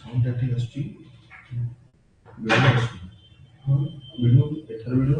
Sound ठीक आछी video आछी हां वीडियो एथर वीडियो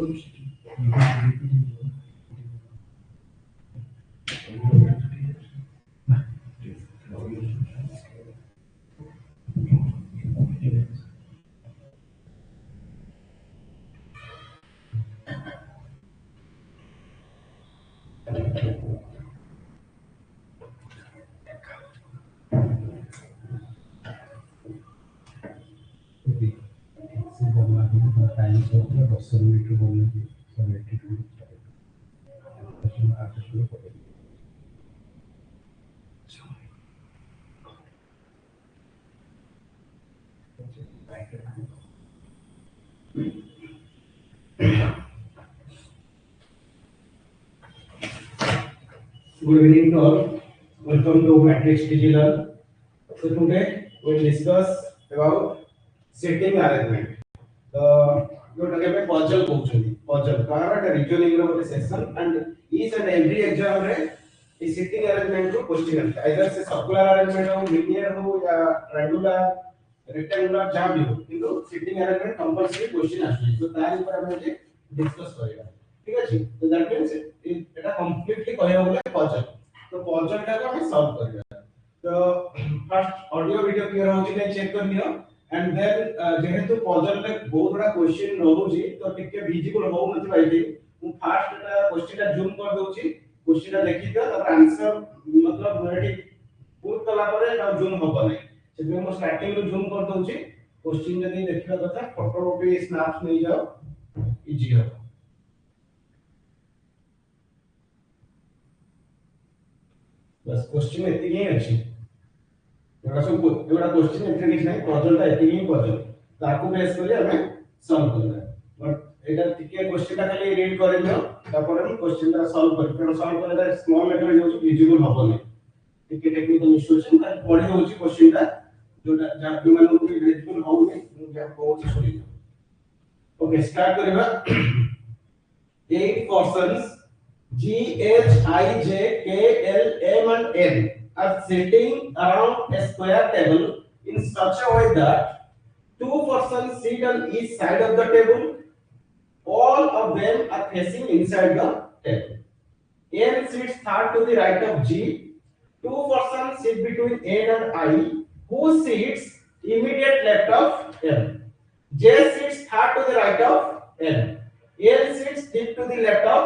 टाइम से 10 मिनट बोलने 72 Good evening to all. Welcome to Matrix Digital. So today we'll discuss about setting arrangement. जोटा के पजल कहउछनी पजल कार रीजनिंग रो गोटे section and each and every exam रे ई सेटिंग अरेंजमेंट रो question either से circular arrangement हो linear हो या triangular rectangular जहां भी हो किंतु सेटिंग अरेंजमेंट कंपलसरी क्वेश्चन आछी तो तार ऊपर हम डिस्कस करिया ठीक अछि तो दैट मींस एटा कंप्लीटली कहया बोले पजल तो पजल टा को हम सॉल्व करिया तो फर्स्ट ऑडियो वीडियो क्लियर होची ने चेक कर लियो एंड देन जेहेतु पजल में बहुत बड़ा क्वेश्चन रहउची तो टिके विजिबल हो नथि पाइली मु फास्ट क्वेश्चन टा जूम कर दोची क्वेश्चन टा देखि दियो तब आंसर मतलब रेडी पुट कला परे ता जूम होबो नै से मु स्टार्टिंग रो जूम कर दोची क्वेश्चन जदी देखिबा कथा फोटो कॉपी स्नैप्स नै जाओ इजी हो बस क्वेश्चन एति ही अछि एटा सब एटा क्वेश्चन एति किछ नै पजल ता एति ही पजल ताकू बेस करी हमें सॉल्व करना बट एटा टिके क्वेश्चन ता खाली रीड कर लियो तापर हम क्वेश्चन ता सॉल्व कर पर सॉल्व करले स्मॉल लेटर यूज विजिबल होबो नै टिके टेक्निकल इश्यूज का पढी होची क्वेश्चन ता जोटा जा मान को विजिबल हो नै जा कोच सुनी ओके स्टार्ट करिबा 8 persons G H I J K L M and N are sitting around a square table in such a way that two persons sit on each side of the table. All of them are facing inside the table. N sits third to the right of G. Two persons sit between N and I, who sits immediate left of N. J sits third to the right of N. L sits deep to the left of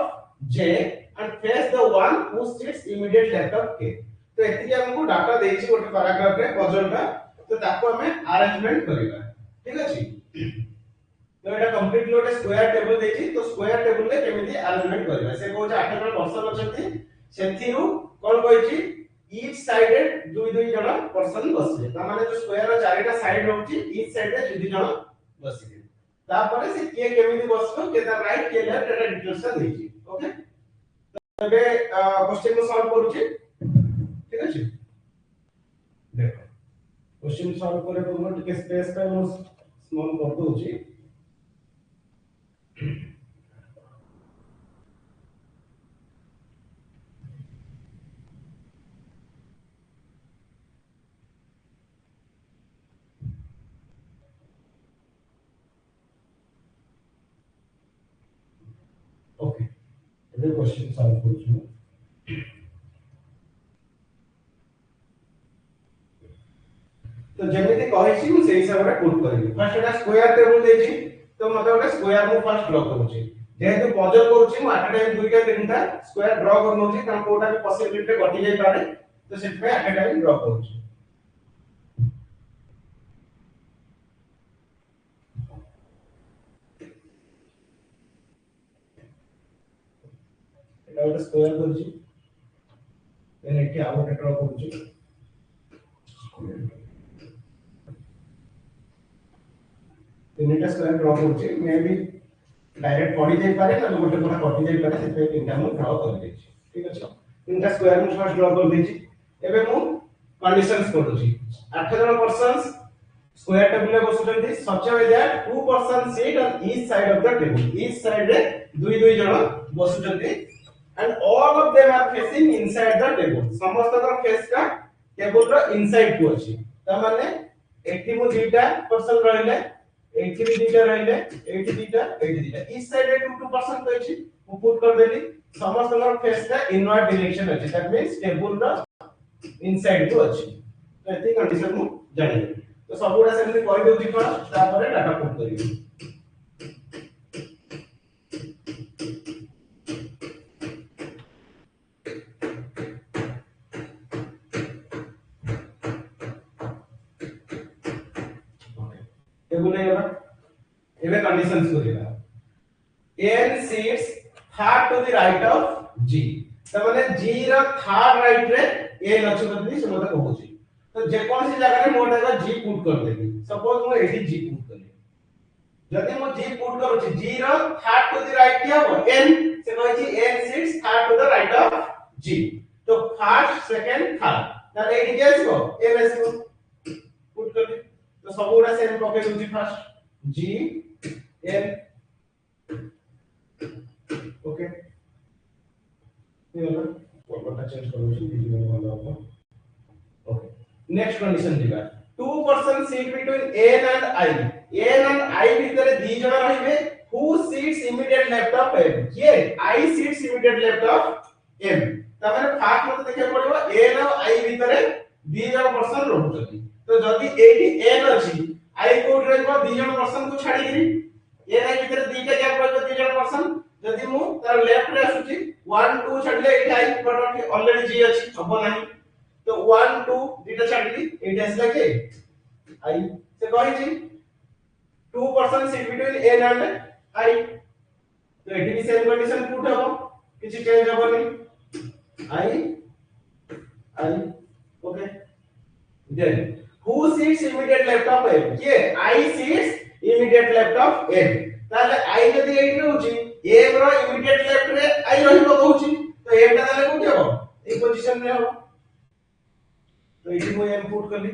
J and face the one who sits immediate left of K. तो एतिके हमको data देछि गोटे paragraph रे puzzle का तो ताको हमें arrangement करिबा ठीक अछि तो एटा कंप्लीट लोटे स्क्वायर टेबल देछि तो स्क्वायर टेबल रे केमिति अरेंजमेंट करिबा से कहू जे 8 जण पर्सन अछंती सेथिरु कोन कहिछि ईच साइड दुई दुई जण पर्सन बसिले ता माने जो स्क्वायर रो चारिटा साइड रहउछि ईच साइड रे दुई जण बसिले तापरे से के केमिति बसबो के ता राइट के लेफ्ट एटा डिटेल्स ता देछि ओके तबे क्वेश्चन को सॉल्व करूछि ठीक अछि देखो क्वेश्चन सॉल्व करे पूर्व टिके स्पेस पे हम स्मॉल कर दोछि ओके ये क्वेश्चन सॉल्व करूछु तो जेमिति कहिछि मु सेही हिसाब रे पुट करिवि फर्स्ट एटा स्क्वायर टेबल देछि तो मते ओटा स्क्वायर मु फर्स्ट ड्रा करूछि जेहेतु पजल करूछि मु एट टाइम दुईटा तीनटा स्क्वायर ड्रा कर नउछि कारण कोटा भी पॉसिबिलिटी घटी जाय पारे तो सेट पे एट टाइम ड्रा करूछि एटा ओटा स्क्वायर करूछि देन एठी आउ ओटा ड्रा करूछि तीनटा स्क्वायर ड्रा करूछि मे बी डायरेक्ट पढ़ी जाय पारे ना गोटे गोटा कटि जाय पारे से तीनटा मु ड्रा कर देछि ठीक अछि तीनटा स्क्वायर मु फर्स्ट ड्रा कर देछि एबे मु कंडीशंस करूछि 8 जण पर्सन्स स्क्वायर टेबल रे बसुचंती such way that two person sit on each side of the table each side रे दुई दुई जण बसुचंती and all of them are facing inside the table समस्त का फेस का टेबल रो इनसाइड को अछि त माने एठी मु दुईटा पर्सन रहले एठी भी दुईटा रहले एठी दुईटा इस साइड रे 2% होइछि मु पुट कर देली समस्त नर फेस का इनवर्ड डायरेक्शन अछि दैट मींस टेबल रो इनसाइड को अछि तो एती कंडीशन मु जानि तो सबुडा सेमति कहि दोछि फर्स्ट तापर डाटा पुट करिवि टेबल है एबे conditions करिवा n seats third to the right of g त माने g रो थर्ड राइट रे n अछि बदली से मते कहूची तो जे कोन सी जगह रे मोटा का g पुट कर देबी सपोज मु एठी g पुट करली जदी मु g पुट करूची g रो थर्ड टू द राइट क्या हो n से कहै छी n seats third to the right of g तो फर्स्ट सेकंड थर्ड त एठी के आसीबो n आसीबो पुट करली तो सबुडा सेम पके दोची फर्स्ट g n ओके ये वाला फॉर्मूला चेंज करूँ छी डिजिटल वाला होगा ओके नेक्स्ट कंडीशन दिबा 2% seat between n and I भीतर दी जण रहिबे who sits immediate left of m ये I seats immediate left of m त माने फास्ट मते देखै पड़िबो n और I भीतर दी जण पर्सन रहउछथि तो जदी एठी n अछि I कोड रहइबो दी जण पर्सन को छाडी गिरी n I भीतर दीटा गैप रहइबो दी जण पर्सन जदी मु तार लेफ्ट रे आसुची 1 2 छडले एठी आई बट ऑलरेडी जी अछि हबो नाही तो 1 2 दीटा छडली एठी आसला के आई से कहि छी 2% seat between n and I तो एठी भी सेम कंडीशन पुट हबो किछि चेंज हबोनी I okay then who sits immediate left of m ये I sits immediate left of m ताले I जदी एठी रहउची m रो इमीडिएट लेफ्ट रे I रहिबो कहउची तो m ता ताले कोठी हबो ए पोजीशन रे हबो तो एठी मु m पुट करली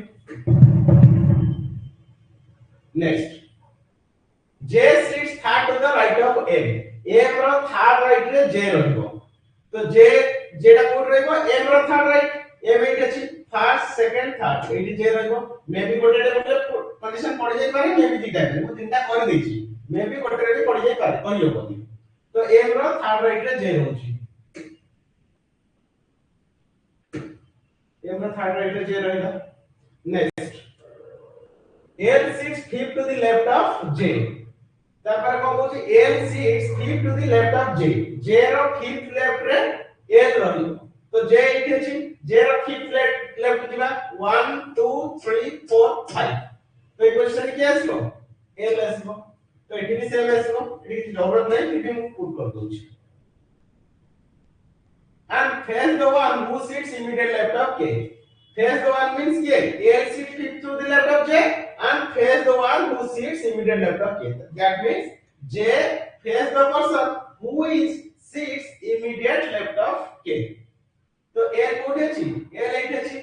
next j sits third to the right of m m रो थर्ड राइट रे j रहिबो तो j जेटा कोड रहिबो m रो थर्ड राइट m एठी अछि फर्स्ट सेकंड थर्ड एठी j रहिबो मे बी गोटे रे कंडीशन पड़ जाई पारे मे बी दिटा मु तीनटा कर देछि मे बी गोटे रे पड़ जाई पारे कहि होबो तो m रो थर्ड राइट रे j रहउची m रो थर्ड राइट रे j रहिला next l sits fifth to the left of j तापर को कहउची l sits fifth to the left of j रो fifth लेफ्ट रे l रहिबो तो j एठी अछि j रो fifth लेफ्ट दिबा 1 2 3 4 5 तो ए क्वेश्चन के आसीबो l आसीबो तो एठी भी सेम आसीबो एठी जरूरत नै एठी मु पुट कर दोछि and face the one who sits immediate left of k face the one means k l sits fifth to the left of j and face the one who sits immediate left of k that means j face the person who is sits immediate left of k तो l कोठी अछि l एठी अछि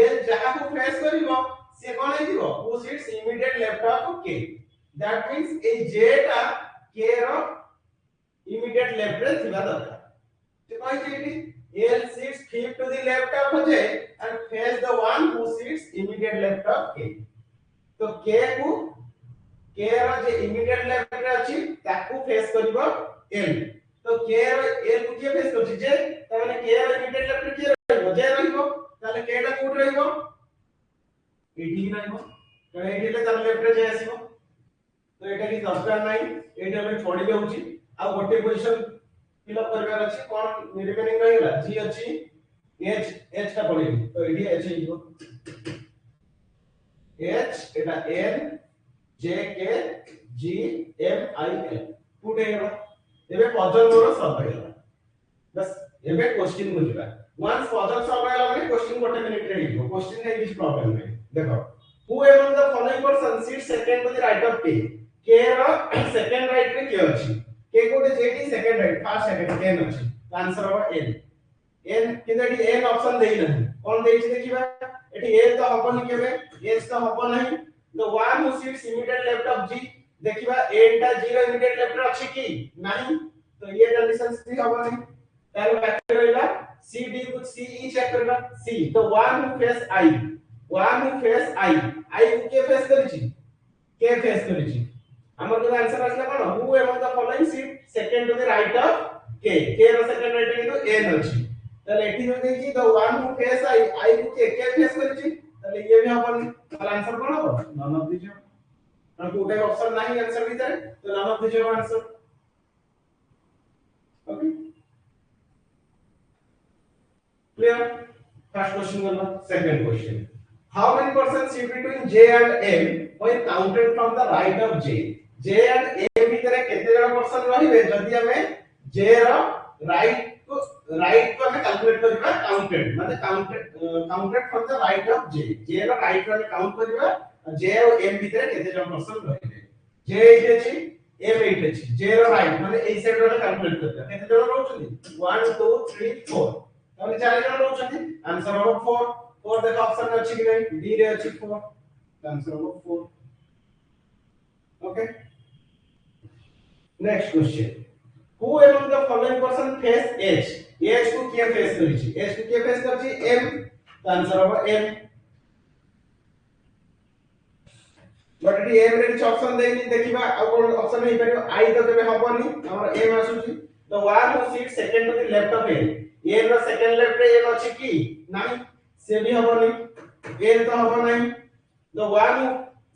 l जहा को face करिवो से कोन हेतिवो who sits immediate left of k that means A j टा k रो immediate left रे थिबा दरकार से कहि छै एठी l sits fifth to the left of j and face the one who sits immediate left of k तो k को k रो जे immediate left रे अछि ताकू फेस करिवो l तो k रो l को के फेस करछि जे त माने k रो immediate left रे के रहइबो j रहइबो ताले k टा कोड रहइबो एठी रहइबो तो एठी ले तार लेफ्ट रे j आसीबो तो एटा की दरकार नै एटा हम छोड़ी देउची आ गोटे पोजीशन फिलअप करबार अछि कोन रिमेनिंग रहिला g अछि h का पड़े तो एडी h इको h एटा n j k g m i l put हेला एबे पजल मोर सॉल्व हेला बस एबे क्वेश्चन को जिबा वंस पजल सॉल्व हेला माने क्वेश्चन गोटे मिनिट रे हिबो क्वेश्चन है किछ प्रॉब्लम नै देखो who among the following person sits second to the right of k रो सेकंड राइट रे के अछि के कोटे जेटी second right first second n अछि आंसर हो n किंतु एटी n ऑप्शन देई नहीं कोन देई छै देखिबा एटी n तो हबो नि केबे s तो हबो नहीं तो one who sits immediate left of g देखिबा n टा 0 immediate left रे अछि की नहीं तो ये कंडीशन सी हबो नहीं तार बैक रहिला c d कुछ c e चेक करबा c तो one who face I आई को के फेस करिछि के फेस करिछि हमर के आंसर आसला कोन who among the following sit second to the right of K रो सेकंड राइट किंतु एन अछि ताले एठी जो देछि the one who face I को के फेस करिछि ताले ये भी अपन ताले आंसर कोन हो नन ऑफ द जो और कोटे ऑप्शन नहीं आंसर भीतर तो नन ऑफ द जो answer okay clear first question करना second question how many persons sit between j and m when counted from the right of j and m ଭିତରେ କେତେ ଜଣ पर्सन ରହିବେ ଯଦି ଆମେ j ର राइट को ଆମେ कैलकुलेट କରିବା काउंटेड माने counted from the right of j ର राइट रो ଆମେ काउंट କରିବା j और m ଭିତରେ କେତେ ଜଣ पर्सन ରହିବେ j ଏଇଠି ଅଛି m ଏଇଠି ଅଛି j ର राइट माने ଏଇ ସାଇड रो कैलकुलेट କରିବା କେତେ ଜଣ ରହୁଛନ୍ତି 1 2 3 4 তাহলে চার জন রହୁଛନ୍ତି आंसर হবে 4 4 দেখো অপশন আছে কি নাই ডি রে আছে 4 आंसर হবে 4 okay next question who among the following person face H H को किए फेस करिछि एच को किए फेस करछि एम आंसर হবে एम बट एटी एम रे किछ ऑप्शन देनी देखिबा आ कोन ऑप्शन नै परियो आई तो केबे हबनी हमर एम आसुछि the one who sit second to the left of M ए रो सेकंड लेफ्ट रे एम अछि की नाही से भी हबो नहीं ए तो हबो नहीं the one who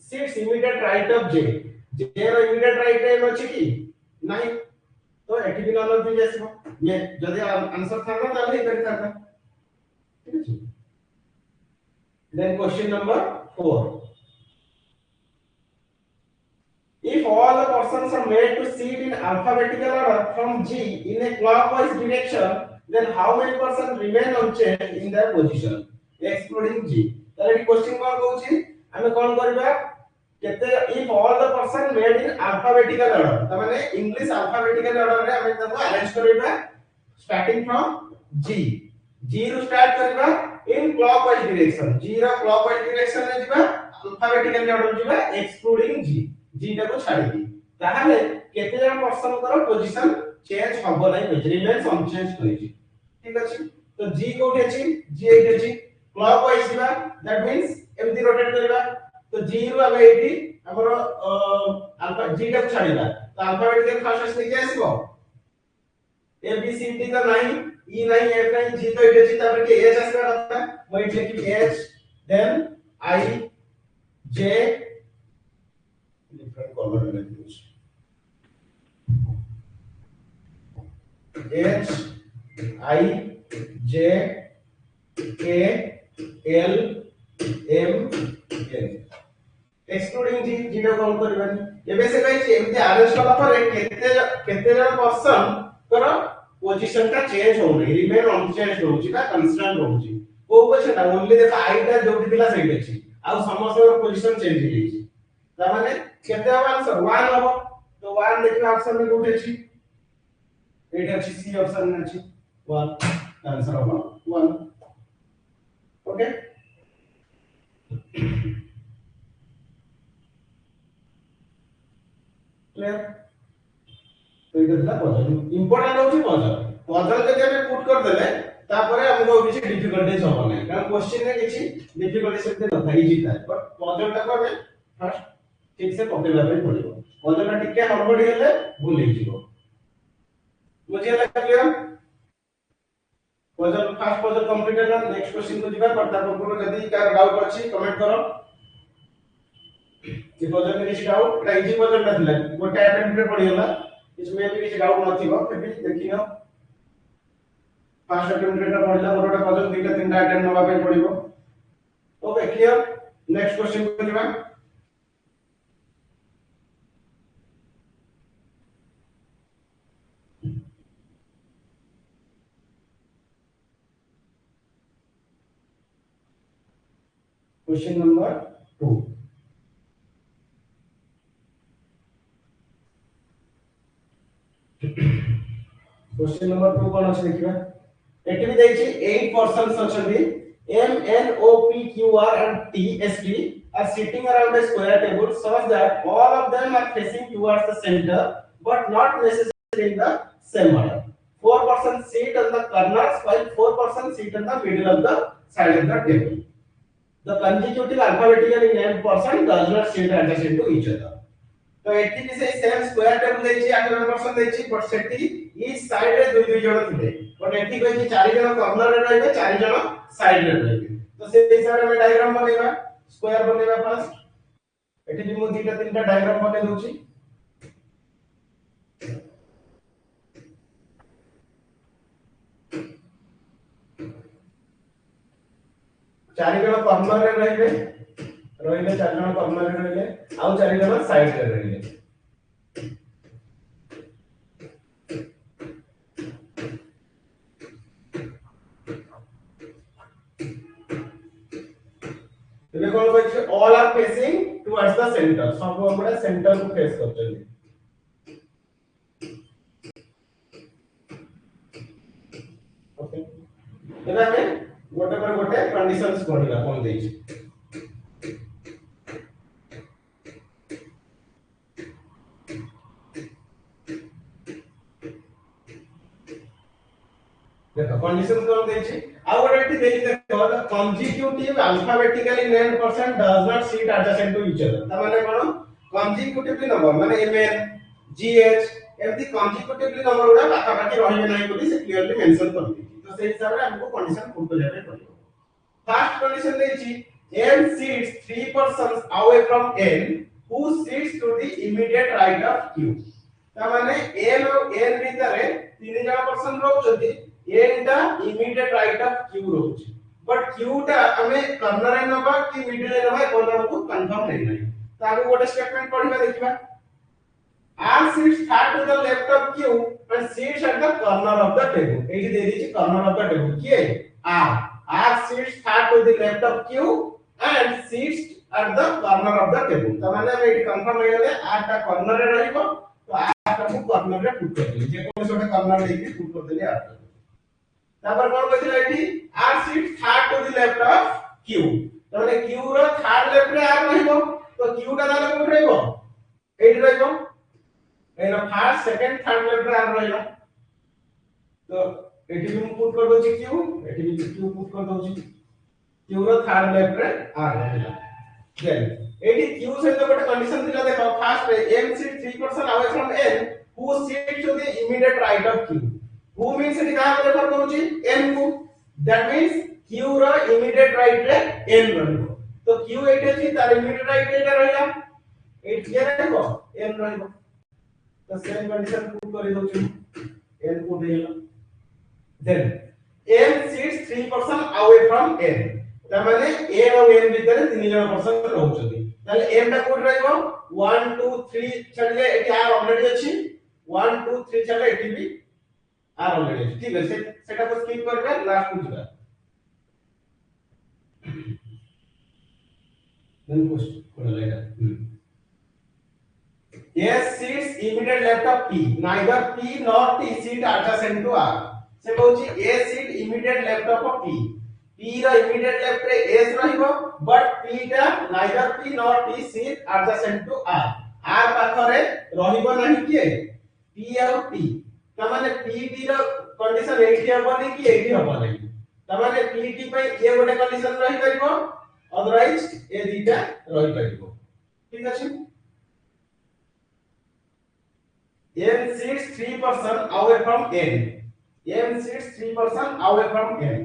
sits immediate right of J J रो इमीडिएट राइट रे एम अछि की नाही तो एटी भी नॉन ऑफ द जेसबो ये जदी आंसर थाना ताले ही करि थाना ठीक अछि then question number 4 if all the persons are made to sit in alphabetical order from G in a clockwise direction then how many persons remain unchanged in their position excluding G ताले question कोन कहूची हमें कोन करबा केते if all the person made in alphabetical order त माने English alphabetical order रे हमें तको arrange करबा starting from G रो स्टार्ट करबा in clockwise direction G रो clockwise direction रे जिबा alphabetical order जिबा excluding G टा को छाडी दी ताहाले केते जन पर्सन कर पोजीशन चेंज हबो नै होय रिमेन्स अनचेंज होइछि ठीक अछि तो G कोठी अछि G एठी अछि क्लॉकवाइज दिबा दैट मींस एमती रोटेट करबा तो G रु हम एठी हमर अल्फा G टा को छाडीला तो अल्फाबेटिकल फर्स्ट से के आसीबो A B C D तो नहीं E नहीं F नहीं G तो एठी अछि तापर के H आसबा रहता मैं एठी लिखि H देन I J different color will use H I J K L M N excluding G G टा कौन करबानी एबे से कहै एमते अरेंज कला पर केते जन पर्सन कर पोजीशन का चेंज हो नै रिमेन अनचेंज होउची बा कांस्टेंट होउची को क्वेश्चन ना ओनली देखा आई टा जोटी दिला सही अछि आ समस्त पोजीशन चेंज हो जाई त माने केते आंसर 1 हबो तो 1 देखिबा ऑप्शन में कोठे छी एटा छी सी ऑप्शन में छी 1 आंसर हबो 1 ओके क्लियर तो इधर ला पजल इंपोर्टेंट होची पजल जदि हमें पुट कर देले तापरे हमको किछि डिफिकल्टीज होबो नै कारण क्वेश्चन में किछि डिफिकल्टी सेते न था इजी था बट पजल टा को हमें फर्स्ट ठीक से पकेला पे पड़िबो पजल टिके हड़बड़ी हेले भूल ही जीवो मुझे लगा clear puzzle first puzzle complete है नेक्स्ट क्वेश्चन को दिबा पर तापर पूरा जदी का डाउट अछि कमेंट करो कि पजल में किछि डाउट एटा इजी पजल ना थिला गोटे अटेम्प्ट रे पड़ी होला इसमें भी किछि डाउट नथिबो फिर भी देखियो फर्स्ट अटेम्प्ट रे पड़िला मोर गोटे पजल दुईटा तीनटा अटेम्प्ट नबा पे पड़िबो ओके क्लियर नेक्स्ट क्वेश्चन को दिबा क्वेश्चन नंबर 2 क्वेश्चन नंबर 2 कोन अछि देखिबा एटी भी दैछि 8 persons अछंती M N O P Q R and T S T are sitting around a square table such that all of them are facing towards the center but not necessarily in the same order 4 persons sit on the corners while 4 persons sit on the middle of the side of the table the consecutive alphabetically named person does not sit adjacent to each other. तो एठी भी से same square table देछि 8 person देछि but Sethi E side रे दुई दुई जण थिले बट एठी कहै कि चारि जण कॉर्नर रे रहबे चारि जण साइड रे रहबे तो से हिसाब रे हम डायग्राम बनेबा स्क्वायर बनेबा फर्स्ट एठी भी मु दीटा तीनटा डायग्राम बने दोछि चारि जण कॉर्नर रे रहबे रहिले चारि जण कॉर्नर रे रहिले आउ चारि जण साइड रे रहिले तबे कोन कहै छै all are facing towards the centre सब हमरा सेंटर को फेस करछन ओके एना में गोटे पर गोटे कंडीशंस पढिला कोन देछि देखो कंडीशन कोन देछि आ गोटे एठी देछि देखो the consecutive alphabetically named person does not sit adjacent to each other त माने कोन कंसेक्यूटिवली नंबर माने mn gh एमती कंसेक्यूटिवली नंबर उडा पाखा पाखी रहिबे नै बोली से क्लियरली मेंशन कर दी तो से हिसाब रे हमको कंडीशन फुल जाबे पड़िबो फर्स्ट कंडीशन देछि m sits three persons away from n who sits to the immediate right of q त माने n और n भीतर तीन जण पर्सन रहउछथि n टा इमीडिएट राइट ऑफ q रहउछि बट q टा हमें कॉर्नर रे नबा कि मिडिल रे नबा कोन हमको कंफर्म नै नै ताको गोटे स्टेटमेंट पढिबा देखिबा r sits far to the left of q and sits at the corner of the table एठी दे दिछि corner of the table किए r sits far to the left of q and sits at the corner of the table त माने हम एठी confirm हो गेले r टा corner रे रहिबो तो r टा को कॉर्नर रे पुट कर देली जे कोन सोटे कॉर्नर देके पुट कर देली r तापर कोन कहथिला एठी r sits far to the left of q त माने q रो थर्ड लेफ्ट रे r रहिबो तो q टा दाले कोन रहिबो एठी रहिबो एना फर्स्ट सेकंड थर्ड लेफ्ट रे r रहिला तो एठी भी पुट कर दोछि q एठी भी q पुट कर दोछि q रो थर्ड लेफ्ट रे r रहिला देन एठी q से तो गोटे कंडीशन दिला देखो first ray m sit three person away from n who sits to the immediate right of q who means एठी का रेफर करूछि n को दैट मींस q रो इमीडिएट राइट रे n रहिबो तो q एठी अछि तार इमीडिएट राइट रे रहिला एठी के रहबो n रहिबो तो सेम कंडीशन पुट करि दोछु n को देला then m sits three person away from n त माने n और n भीतर तीन जण पर्सन रहउछथि ताले m टा कोड रहइबो 1 2 3 छडले एठी r ऑलरेडी अछि 1 2 3 छडले एठी भी r ऑलरेडी अछि ठीक है सेटा को स्किप करबे लास्ट को जिबा देन क्वेश्चन कोन लेगा S sits immediate left of P. Neither P nor T sit adjacent to R. से कहूची A sit immediate left of P. P रा immediate left रे S रहिबो but P टा neither P nor T sit adjacent to R. R पाखरे रहिबो नाही किए P और T. त माने P T रा कंडीशन एठी हबनी कि एठी हबनी. त माने P T पे ए गोटे कंडीशन रहि परिबो अदरवाइज ए दीटा रहि परिबो. ठीक अछि m sits three person away from n m sits three person away from n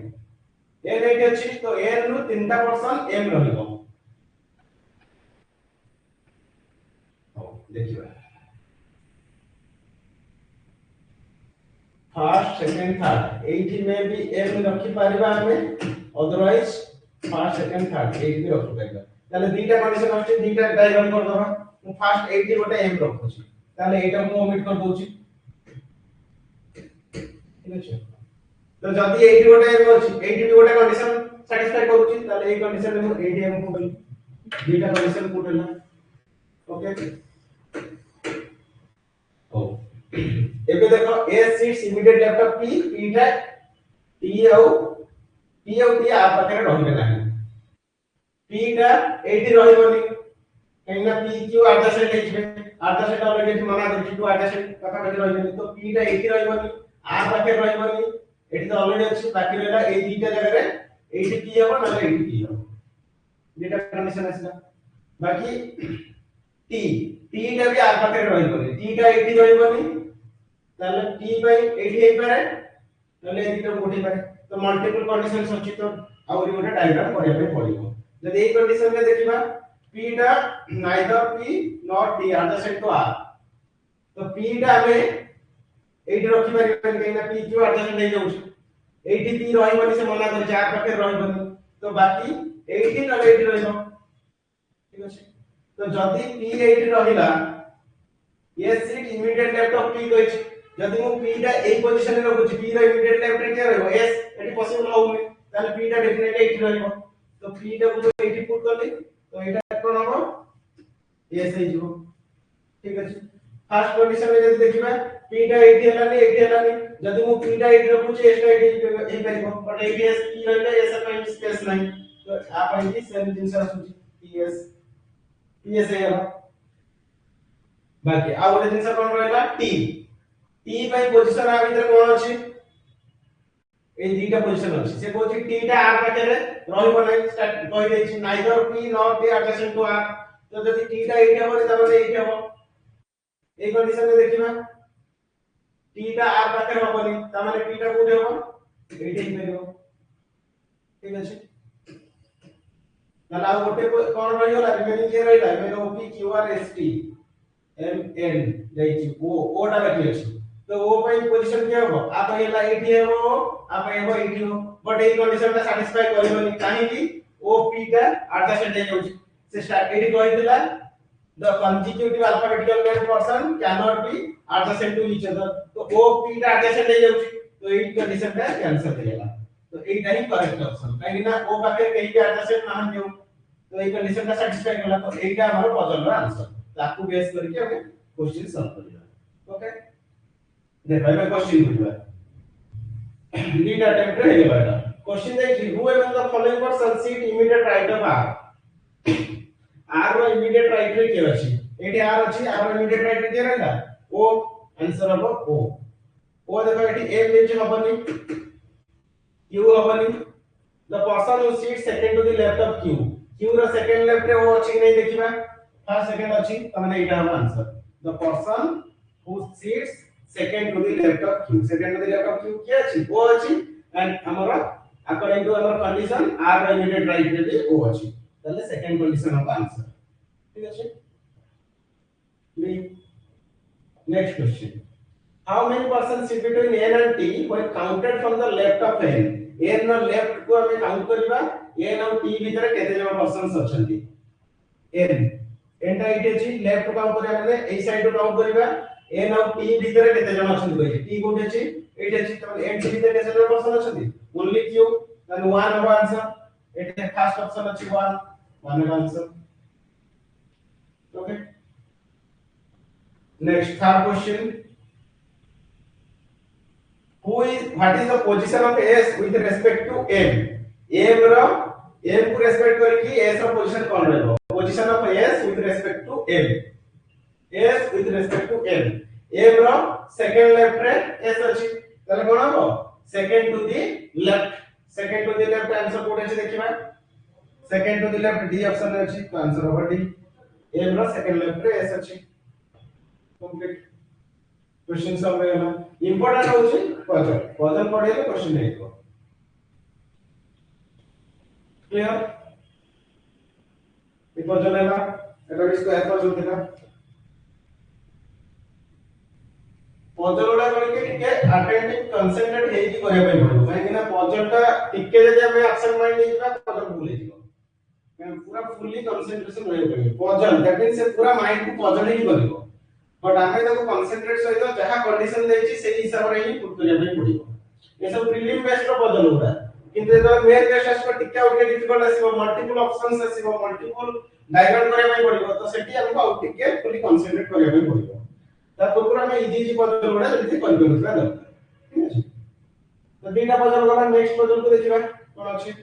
n एठी अछि तो n नु तीनटा पर्सन m रहिबो हो देखिबा फर्स्ट सेकंड थर्ड एठी में भी m रखि परिबा हमें अदरवाइज फर्स्ट सेकंड थर्ड एठी भी रखि परिबा ताले दीटा कंडीशन अछि दीटा डायग्राम कर दबा मु फर्स्ट एठी गोटे m रखुछि ताले एटा मु ओमिट कर दोछि ठीक अछि तो जदी एठी गोटे m अछि एठी भी गोटे कंडीशन सैटिस्फाई करूछि ताले ए कंडीशन में एठी m पुटल दीटा कंडीशन पुटल ओके ओ एबे देखो a sits immediate left of p p टा t और t आ पाखरे रहिबे नाही p टा एठी रहिबोनी कहिना p q एडजसेंट हेइबे एडजसेंट ऑलरेडी मना करछि टू एडजसेंट पाखा पाखरे रहिबे तो p टा एठी रहिबोनी आ पाखरे रहिबोनी एठी तो ऑलरेडी अछि बाकी रहला ए दीटा जगह रे एठी p हबो ना एठी p हबो दुटा कंडीशन आसला बाकी टी टी टा भी आर पाखे रहइबनी टी टा एठी रहइबनी ताले टी बाय एठी हेइ पारे ताले एठी गोटी पारे तो मल्टीपल कंडीशंस अछि तो आउरी गोटे डायग्राम करिया पे पड़िबो जदि एई कंडीशन में देखिबा p टा neither p not d adjacent to r तो p टा हमें एठी रखि पारिबनी कहिना p क्यू एडजेसेंट हे जाउछ एठी p रहइबनी से मना कर चार पाखे रहइबनी तो बाकी एठी न एठी रहइबो ठीक अछि तो जदि p एठी रहिला ये seat immediate left of p कहिछ जदि मु p टा एई पोजीशन रे रखुछि p रा इमीडिएट लेफ्ट रे के रहइबो s एठी पॉसिबल होउनी ताले p टा डेफिनेटली एठी रहइबो तो p टा को एठी पुट करली तो एटा कोन हबो s हे जिवो ठीक अछि फर्स्ट कंडीशन में जदि देखिबा p टा एठी हलानी जदि मु p टा एठी रखुछि s टा एठी हे परिबो बट एठी s p रहले s ପାଇଁ स्पेस नाही तो आ ପାଇଁ की सेम जिंस आसुछि ps हे हला बाकी आ गोटे जिंस कोन रहला t t ପାଇଁ पोजीशन आ भीतर कोन अछि ए दुटा पोजीशन अछि से कहछि t टा r पाखे रे रहइबो नै स्टार्ट कहि दैछि neither p not d adjacent to r तो जदि t टा एठी हबो त माने एठी हबो ए कंडीशन में देखिबा t टा r पाखे हबोनी त माने p टा कोठे हबो एठी ही परिबो ठीक अछि ताला आ गोटे कोन रहिगला रिमेनिंग के रहिला main o p q r s t m n दैछि o टा बाकी अछि तो o ପାଇଁ पोजीशन के हबो आ ପାଇଁ हला एठी हबो आ ପାଇଁ हबो एठी हो बट ए कंडीशन ता सैटिस्फाई करबोनी काहे कि o p टा एडजेसेंट हे जाउछि से स्टार्ट एठी कहि दिला the consecutive alphabetical named person cannot be adjacent to each other तो o p टा adjacent हे जाउछि तो एई कंडीशन ता कैंसिल हे गेला तो एटा ही करेक्ट ऑप्शन काहे ना o पाखे कहि के adjacent ना दियो तो एई कंडीशन ता सैटिस्फाई होला तो एटा हमर पजल रो आंसर ताकू बेस करके हमें क्वेश्चन सॉल्व करिया ओके देखो एबे क्वेश्चन बुझबा लीड अटेम्प्ट रे हेबा क्वेश्चन देखि who among the following person seat immediate right of r r रो इमीडिएट राइट रे के अछि एठी r अछि r रो इमीडिएट राइट रे के रहला o आंसर हबो o देखो एठी m लेछि हबनी q हबनी the person who sit second to the left of q रो सेकंड लेफ्ट रे o अछि कि नै देखिबा फर्स्ट सेकंड अछि त माने एटा हबो answer the person who sits second to the left of q second to the left of q K अछि o अछि एंड हमर according to our condition r रो इमीडिएट राइट रे भी o अछि ताले सेकंड कंडीशन हबो आंसर ठीक अछि next question how many person sit between n and t when counted from the left of n n रो लेफ्ट को हम काउंट करबा n और t भीतर केते जण पर्सन्स अछंती n n टा इटे अछि लेफ्ट काउंट करिया माने एई साइड काउंट करबा n और t भीतर केते जण अछंती कहै t कोठे अछि एटे अछि त n t भीतर केते जण पर्सन अछंती ओनली q देन 1 हबो आंसर एटे फर्स्ट ऑप्शन अछि 1 1 answer okay next third question who is what is the position of s with respect to m m रो m को रेस्पेक्ट करके s रो पोजीशन कोन रहबो position of s with respect to m s with respect to m m रो second left रे s अछि तले कोन हबो second to the left answer कोड अछि देखिबा second to the left d option अछि तो आंसर हबो d m रो सेकंड लेफ्ट रे s अछि कंप्लीट क्वेश्चन सॉल्व हो गला इंपोर्टेंट होछि पजल पढेले क्वेश्चन हेइतो क्लियर ये पजल हैला एटा इसको पजल थिला पजल उडा करके टिके अटेंटिव कंसंट्रेट हेइ कि करे पय पड़ो काहे कि ना पजलटा टिके जदि हम एब्सेंट माइंड हेइबा पजल भूल हेइबो मैं पूरा फुल्ली कंसंट्रेशन रहे पड़ो पजल दैट मींस से पूरा माइंड को पजल ही करिवो बट आमे ताको कंसंट्रेट सहित जहा कंडीशन देछि सेही हिसाब रे ही पुट करिया पय पड़िबो ए सब प्रीलिम बेस्ड रो पजल उडा किंतु जेतले मेन बेस्ड आसबो टिके आउट डिफिकल्ट आसीबो मल्टीपल ऑप्शंस आसीबो मल्टीपल डायग्राम करिया पय पड़िबो तो सेठी हमको आउट टिके फुल्ली कंसंट्रेट करिया पय पड़िबो ता पूरा में इजी इजी पजल उडा जल्दी कर देबो ठीक अछि तो दीटा पजल गला नेक्स्ट पजल को देखिबा कोन अछि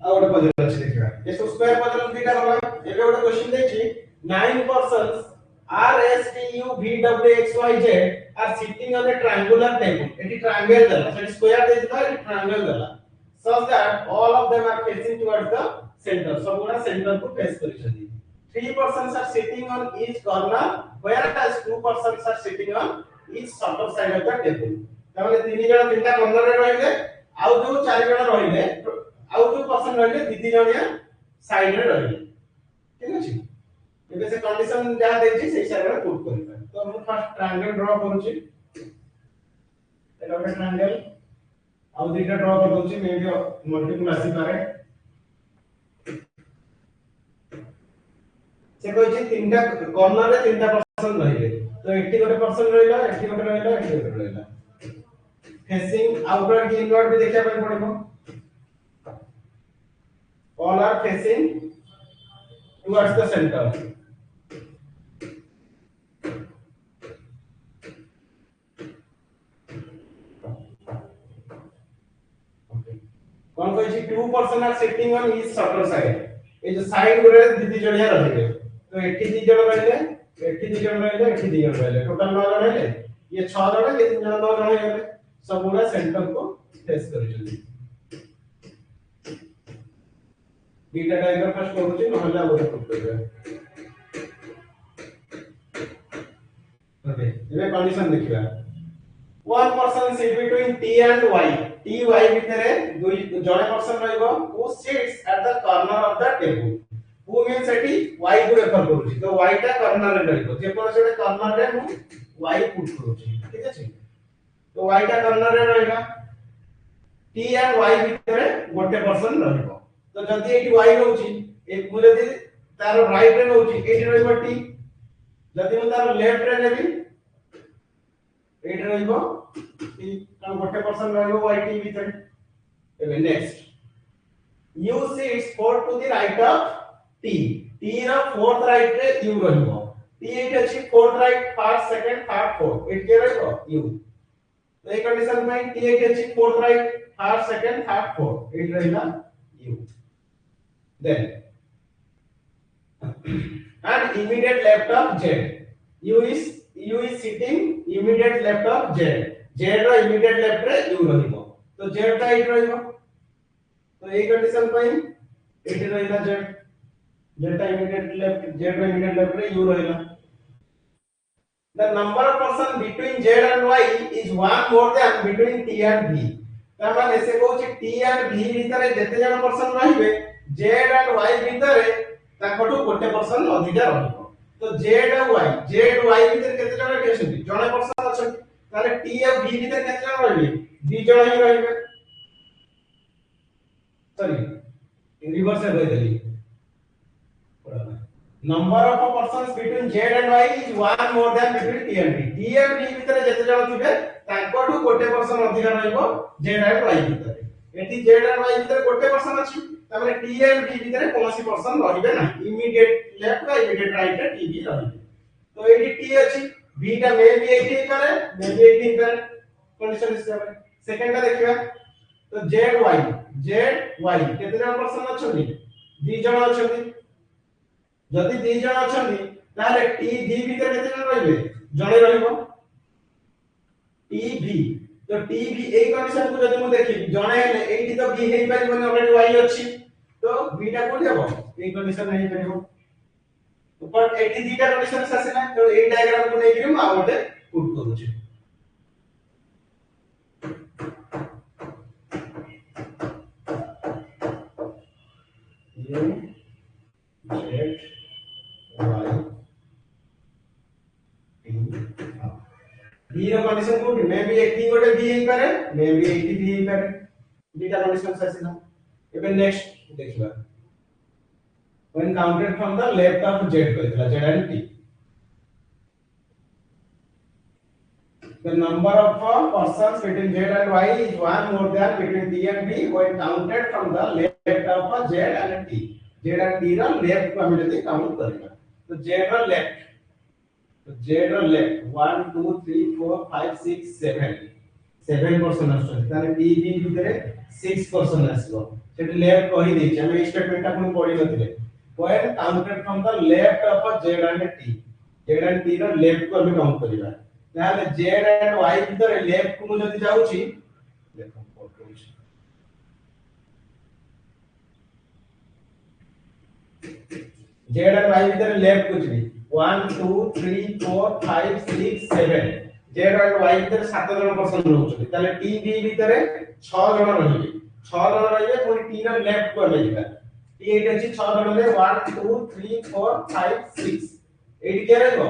ଆଉ ଗୋଟେ ପଜିशन ଅଛି ଦେଖିବା x स्क्वायर पॉजिशन दिटा गला एबे ଗୋଟେ क्वेश्चन ଦେଇଛି 9 persons r s t u v w x y z are sitting on a triangular table eighty triangle देला सेटी स्क्वायर ଦେଇଥିଲା एटी ट्रायंगल देला such that all of them are facing towards the center सब गुडा centre को face करिसथि 3 persons are sitting on each corner whereas 2 persons are sitting on each shorter side of the table ताले तीन जण तीनटा corner रे रहिले आउ जो चार जण रहिले आउ जो पर्सन रहिले दी जणिया साइड रे रहिले ठीक अछि एबे से कंडीशन जहा देछि से हिसाब रे पुट करबा तो हम फर्स्ट ट्रायंगल ड्रा करूची एटा ट्रायंगल आउ दिटा ड्रा कर दोछि मे भी मल्टीपल आसी पारे से कहै छै तीनटा कॉर्नर रे तीनटा पर्सन रहिले तो एटी गोटे पर्सन रहिला एटी गोटे रहिला एटी गोटे रहिला फेसिंग आउटवर्ड की इनवर्ड भी देखिया पय पड़िबो all are facing towards the center कौन कोई 2 person are sitting on each shorter side ए जो साइड गुरे दीदी जणिया रहिबे तो एठी दी जण रहिले एठी दी जण रहिले एठी दी जण रहिले टोटल 9 जण रहिले ये 6 जण ये 3 जण 9 जण हेले सब गुरा सेंटर को फेस करिसथि बीटा डायग्राम फर्स्ट करूची नहला बोले पुट करबे ओके एबे कंडीशन देखिबा one person sit between t and y t y भितरे दुई जणे person रहइबो who sits at the corner of the table who means eighty y को रेफर करूची तो y टा कॉर्नर रे रहइबो जे पर सेटे कॉर्नर रे मु y पुट करूची ठीक अछि तो y टा कॉर्नर रे रहइबा t and y भितरे गोटे पर्सन रहइबो तो जदी एटी y रहउची एक मु जदी तार राइट रे रहउची एटी रहइबो t जदी मु तार लेफ्ट रे नेबी एटी रहइबो t का गोटे पर्सन रहइबो y t भितरे एबे next u sits fourth to the right of t t रा फोर्थ राइट रे u रहइबो t एटी अछि fourth right first second third fourth एटी के रहइबो u तो ए कंडीशन में t एटी अछि fourth right first second third fourth एटी रहइला u then and immediate left of z u is sitting immediate left of z z रो immediate left रे u रहिबो तो z टा एट रहिबो तो ए कंडीशन पई एट रहिला z टा immediate left z रो immediate left रे u रहिला the number of person between z and y is one more than between t and v त माने से कहू छी t and v भितरे जते जण पर्सन रहिबे z and y भितरे ताकटू गोटे पर्सन अधिका रहइबो तो z and y भितरे केते जण रहइछथि जणे पर्सन अछथि ताले t और v भितरे केते जण रहिबे दी जण ही रहिबे सॉरी रिवर्स रे देली number of persons between z and y is one more than between t and v t and v भितरे जते जण थिबे ताकटू गोटे पर्सन अधिका रहइबो z and y भितरे एटी z and y भितरे गोटे पर्सन अछि तमरे t and v भितरे कोनोसी पर्सन रहिबे ना इमीडिएट लेफ्ट का इमीडिएट राइट रे t भी रहिबे तो एटी t अछि v टा मे भी 18 करे मे भी 18 करे कंडीशन इस हिसाब सेकंड का देखिबा तो z y केते जण पर्सन अछथि दी जण अछथि जदि दी जण अछथि ताले t v भितरे केते जण रहिबे जणे रहिबो t v तो t v ए कंडीशन को जदि मु देखि जणे हेले एठी तो v हेइ परिबो न ऑलरेडी y अछि तो v टा कोन हेबो ए कंडीशन नहीं परिबो ऊपर एठी दीटा कंडीशन आसीला तो ए डायग्राम को नै कि हम आउटे पुट करू छी ये z y t b रो कंडीशन कोन मे भी 18 गोटे b हेइ पारे मे भी 80 b हेइ पारे दीटा कंडीशन आसीला एबे नेक्स्ट देखिबा when counted from the left of z कहला z and t the number of persons between z and y is one more than between t and v when counted from the left of z and t z and t रा left को हम जदी count करबा तो z रा left तो z रा left 1 2 3 4 5 6 7 7% आछन ताले टी बी भितरे 6% आसीबो सेठी लेफ्ट कहि दैछि हम ए स्टेटमेंट ता कोन पढि नथिले when counted from the left of z and t z and t रो लेफ्ट को हम काउंट करिबा ताले z and y भितरे लेफ्ट को जदि जाउछि देखो पढुछि z and y भितरे लेफ्ट को छी 1 2 3 4 5 6 7 z and y भितरे 7 जन पर्सन रहउछथि ताले t b भितरे 6 जन रहिबे 6 जन रहिबे पुनी t रो लेफ्ट को हम जिबा t एट अछि 6 जन ले 1 2 3 4 5 6 एट के रहइबो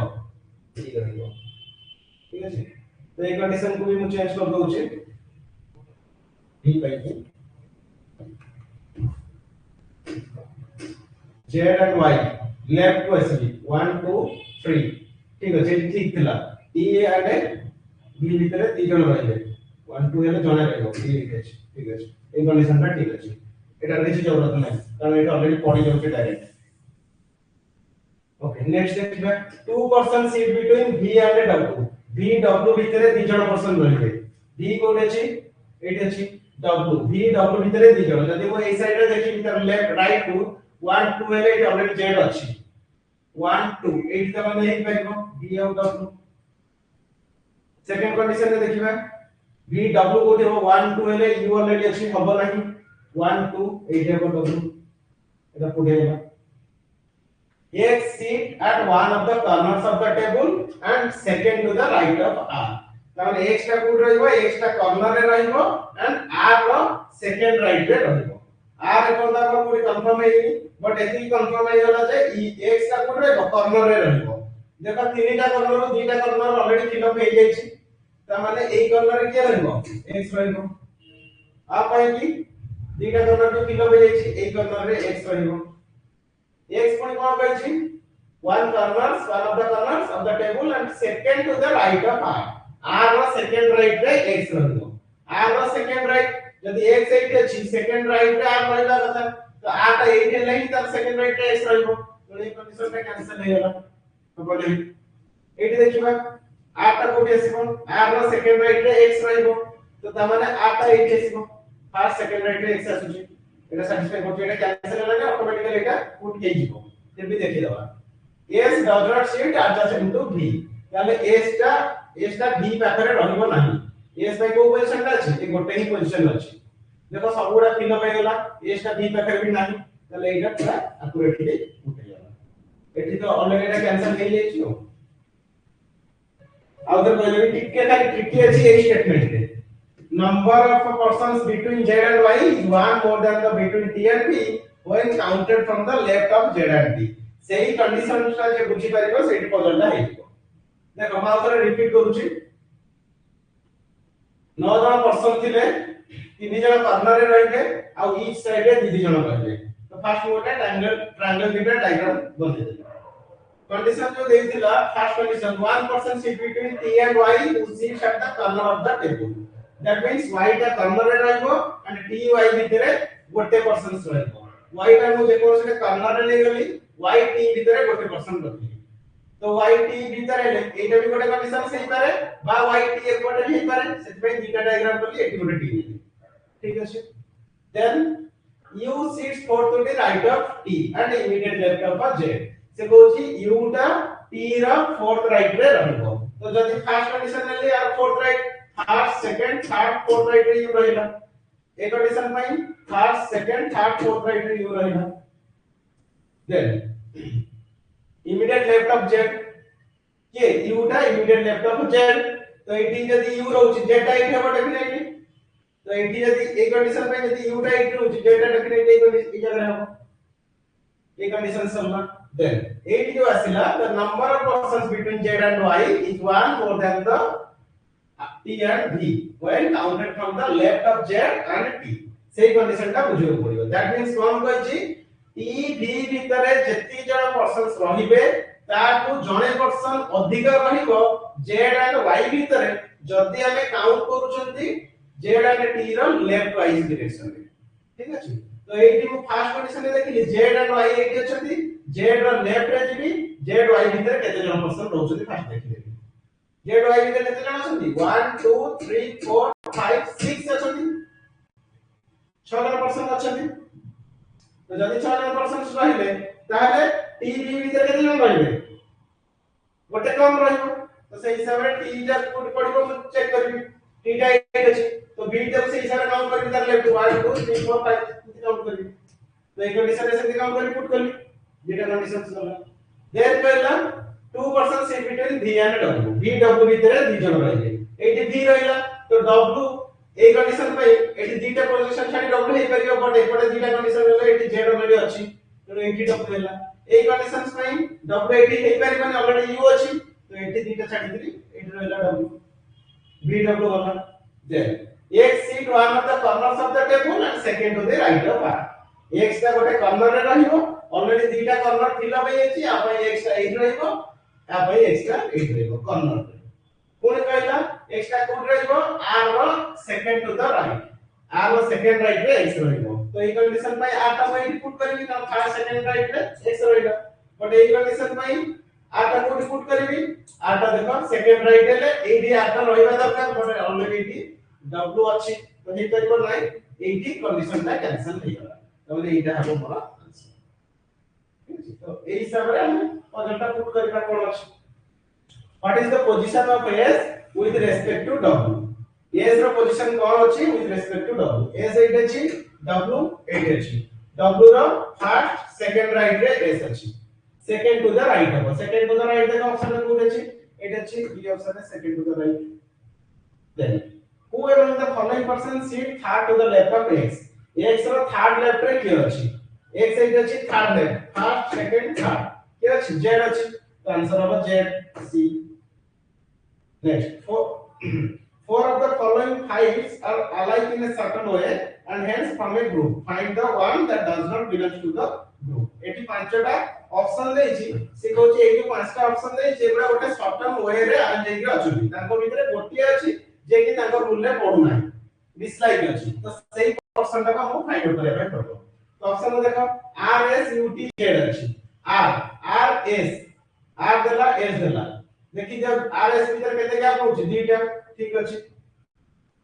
ठीक रहइबो ठीक अछि तो ए कंडीशन को भी मु चेंज कर दउ छी ठीक है कि z and y लेफ्ट को आसी 1 2 3 ठीक अछि ठीक थिला t एंड b भितरे 3 जन रहिबे 1 2 हेले जने रहइबो ठीक अछि ए कंडीशन ता ठीक अछि एटा କିଛି जरूरत नाही कारण एटा ऑलरेडी पढि जाउछे डायरेक्ट ओके नेक्स्ट देखिबा 2% seat between v and w v w भितरे 2 जन पर्सन रहिबे v कोड अछि एट अछि w v w भितरे 2 जन जदि मो ए साइड रे देखि तर लेफ्ट राइट टू 1 2 हेले एटा ऑलरेडी z अछि 1 2 एट त माने एक पाइबो v और w सेकंड कंडीशन रे देखिबा v w कोड हो 1 2 हेले u ऑलरेडी अछि हबो नाही 1 2 8 है w एटा पुढेला एक seat at one of the corners of the table and second to the right of r ताने x टा कोड रहइबो x टा कॉर्नर रे रहइबो एंड r रो सेकंड राइट रे रहइबो r कोन दा कोड कंफर्म हेई बट एथि कंफर्म हेई होला जे ई x टा कोड रहइबो कॉर्नर रे रहइबो देखा तीनटा कॉर्नर रो दुईटा कॉर्नर ऑलरेडी फिल अप हेई जाईछि ता माने एई कॉर्नर रे के रहइबो x रहइबो आ पाई की दुईटा कॉर्नर को फिल अप हेई जाईछि एई कॉर्नर रे x रहइबो x कोन कोन कहछि one of the corners of the table and second to the right of r रो सेकंड राइट रे x रहइबो r रो सेकंड राइट जदि x 8 अछि सेकंड राइट रे r रहइबा कथा तो r ता 8 हे नहीं त सेकंड राइट रे x रहइबो तो ए कंडीशन ता कैंसिल हे होला तो बोले एटी देखिबा r ता कोठी आसीबो r रो सेकंड राइट रे x रहइबो तो त माने r ता 8 आसीबो फर्स्ट सेकंड राइट रे x आसुची एटा सैटिस्फाई होची एटा कैंसिल होला ना ऑटोमेटिकली एटा पुट हे जिवो फिर भी देखि दवा s does not shift adjacent to v ताले s ता v पाखरे रहइबो नाही s भाई को पोजीशन ता अछि ए गोटे ही पोजीशन अछि देखो सबुडा फिल अप हेगला s ता v पाखरे भी नाही ताले एटा पूरा एक्युरेटली उठे जाला एठी तो ऑलरेडी एटा कैंसिल हे जाइछि आउ तो कहले टिके खाली ट्रिकी अछि ए स्टेटमेंट रे number of persons between z and y is one more than the between t and b when counted from the left of z and t सेही कंडीशन सा जे बुझी परिबो सेठी पजलटा हेइबो देखो माउ थरे रिपीट करूची 9 जन पर्सन थिले 3 जन कॉर्नर रे रहिबे आ ईच साइड रे 2 जन रहिबे तो फर्स्ट मोटा ट्रायंगल दिबे डायग्राम बने दे कंडीशन जो देइतिला first condition one person sit between t and y who sits at the corner of the table that means y टा कॉर्नर रे रहिबो एंड t y भितरे गोटे पर्सन रहिबो y टा मु देखो से कॉर्नर रे ले गली y t भितरे गोटे पर्सन रखली तो y t भितरे ले एटा भी गोटे कंडीशन सही पारे बा y t एक गोटे ही पारे सेति पे दुटा डायग्राम करली एटी गोटे t ठीक अछि then u sits fourth to the right of t and immediate left of z से कहूची u टा t रा फोर्थ राइट रे रहबो तो जदि फर्स्ट कंडीशन ले यार fourth right first second third fourth right रे u रहिला ए कंडीशन पई first second third fourth right रे u रहिला then immediate left of z के u टा immediate left of z तो एटी जदी u रहउची z टा एठी हबो डेफिनेटली तो एटी जदी ए कंडीशन पे जदी u टा एठी रहउची z टा डेफिनेटली ए जगह हबो ए कंडीशन सल्ला then एटी जो आसिला the number of persons between z and y is one more than the t and v when counted from the left of z and t सेही condition टा बुझियो पड़ियो that means कोन कहछि t v भितरे जेति जण पर्सन्स रहिबे ताकू जणे पर्सन अधिक रहिबो z and y भितरे जदी हमें काउंट करूछंती z and t रो लेफ्ट वाइज डायरेक्शन रे ठीक अछि तो एठी मु फर्स्ट कंडीशन रे देखिली z and y एठी अछंती z रो लेफ्ट रे जिबी z y भितरे केते जण पर्सन रहउछंती फर्स्ट देखिले जेड वाई ଭିତରେ କେତେ ଜଣ ଅଛନ୍ତି 1 2 3 4 5 6 ଅଛନ୍ତି 6 ଜଣ पर्सन ଅଛନ୍ତି तो जदि 6 जन पर्सन रहिले ताहले टी बी ଭିତରେ କେତେ ଜଣ ରହିବେ ଗୋଟେ କମ ରହିବ तो ସେଇ हिसाବରେ टी जा कोड पडिबो ମୁଁ ଚेक କରିବି टी ଟା 8 ଅଛି तो बी टा ସେଇ हिसाବରେ काउंट କରିବି तार लेफ्ट 1 2 3 4 5 इति काउंट करबी तो एक कंडीशन रे सेति काउंट करी पुट करली जेटा कंडीशन सला देन पहिला 2% see between v and w v w ভিতরে দুই জন রইবে এইটি v রইলা তো w এই कंडीशन পাই এটি দুইটা পজিশন ছাড়ি w হেই পারিব বট এপটে দুইটা कंडीशन হলে এটি z অলরেডি ଅଛି তো এইটি w হেলা এই कंडीशंस পাই w এটি হেই পারিবনি অলরেডি u ଅଛି তো এটি দুইটা ছাড়ি দিলি এটি রইলা w v w গলা দেন x sit one of the corners of the table and second to the right of r x টা গোটে কর্নার রে রহিবো অলরেডি দুইটা কর্নার ফিল আপ হই আছে আপা x টা এইট রহিবো আপা x টা এইট রহিবো কর্নার রে কোন কইলা x টা কোড রহিবো r रो second to the right r रो सेकंड राइट रे x रहिबो तो এই कंडीशन पाई r टा मैं इनपुट करबी त फास्ट सेकंड राइट रे x रहिबो बट এই कंडीशन पाई r टा कोड इनपुट करबी r टा देखो सेकंड राइट ले एडी r टा रहिबा दरकार बट ऑलरेडी एडी w अछि तो हे करिबो नै एडी कंडीशन टा कैंसिल हे गला तबले एटा हबो मोर आंसर तो এই হিসাবে আমি পজলটা পুট করিবা কোন আছে what is the position of s with respect to w s रो पोजीशन कोन अछि with respect to w s एट अछि w एट अछि w रो फर्स्ट सेकंड राइट रे s अछि सेकंड टू द राइट हबो सेकंड टू द राइट देखो ऑप्शन में कोड अछि एट अछि बी ऑप्शन है second to the right then who among the following person sit third to the left of x x रो थर्ड लेफ्ट रे के अछि x एट अछि third left first second third के अछि z अछि तो आंसर होबो z c next four of the following fives are alike in a certain way and hence from a group find the one that does not belong to the group एटी पांचटा option देछि से कहछि एई जो पांचटा option देछि एबरा गोटे certain way रे arrange हेकि अछि तांको भितरे गोटे अछि जे कि तांको रूल रे पडु नाही डिसलाइक अछि तो सेही ऑप्शन टा को फाइंड आउट करे पड़ो तो ऑप्शन में देखो r s u t z अछि r s r देला s देला देखि जब r s भीतर केते गैप होछि दीटा ठीक अछि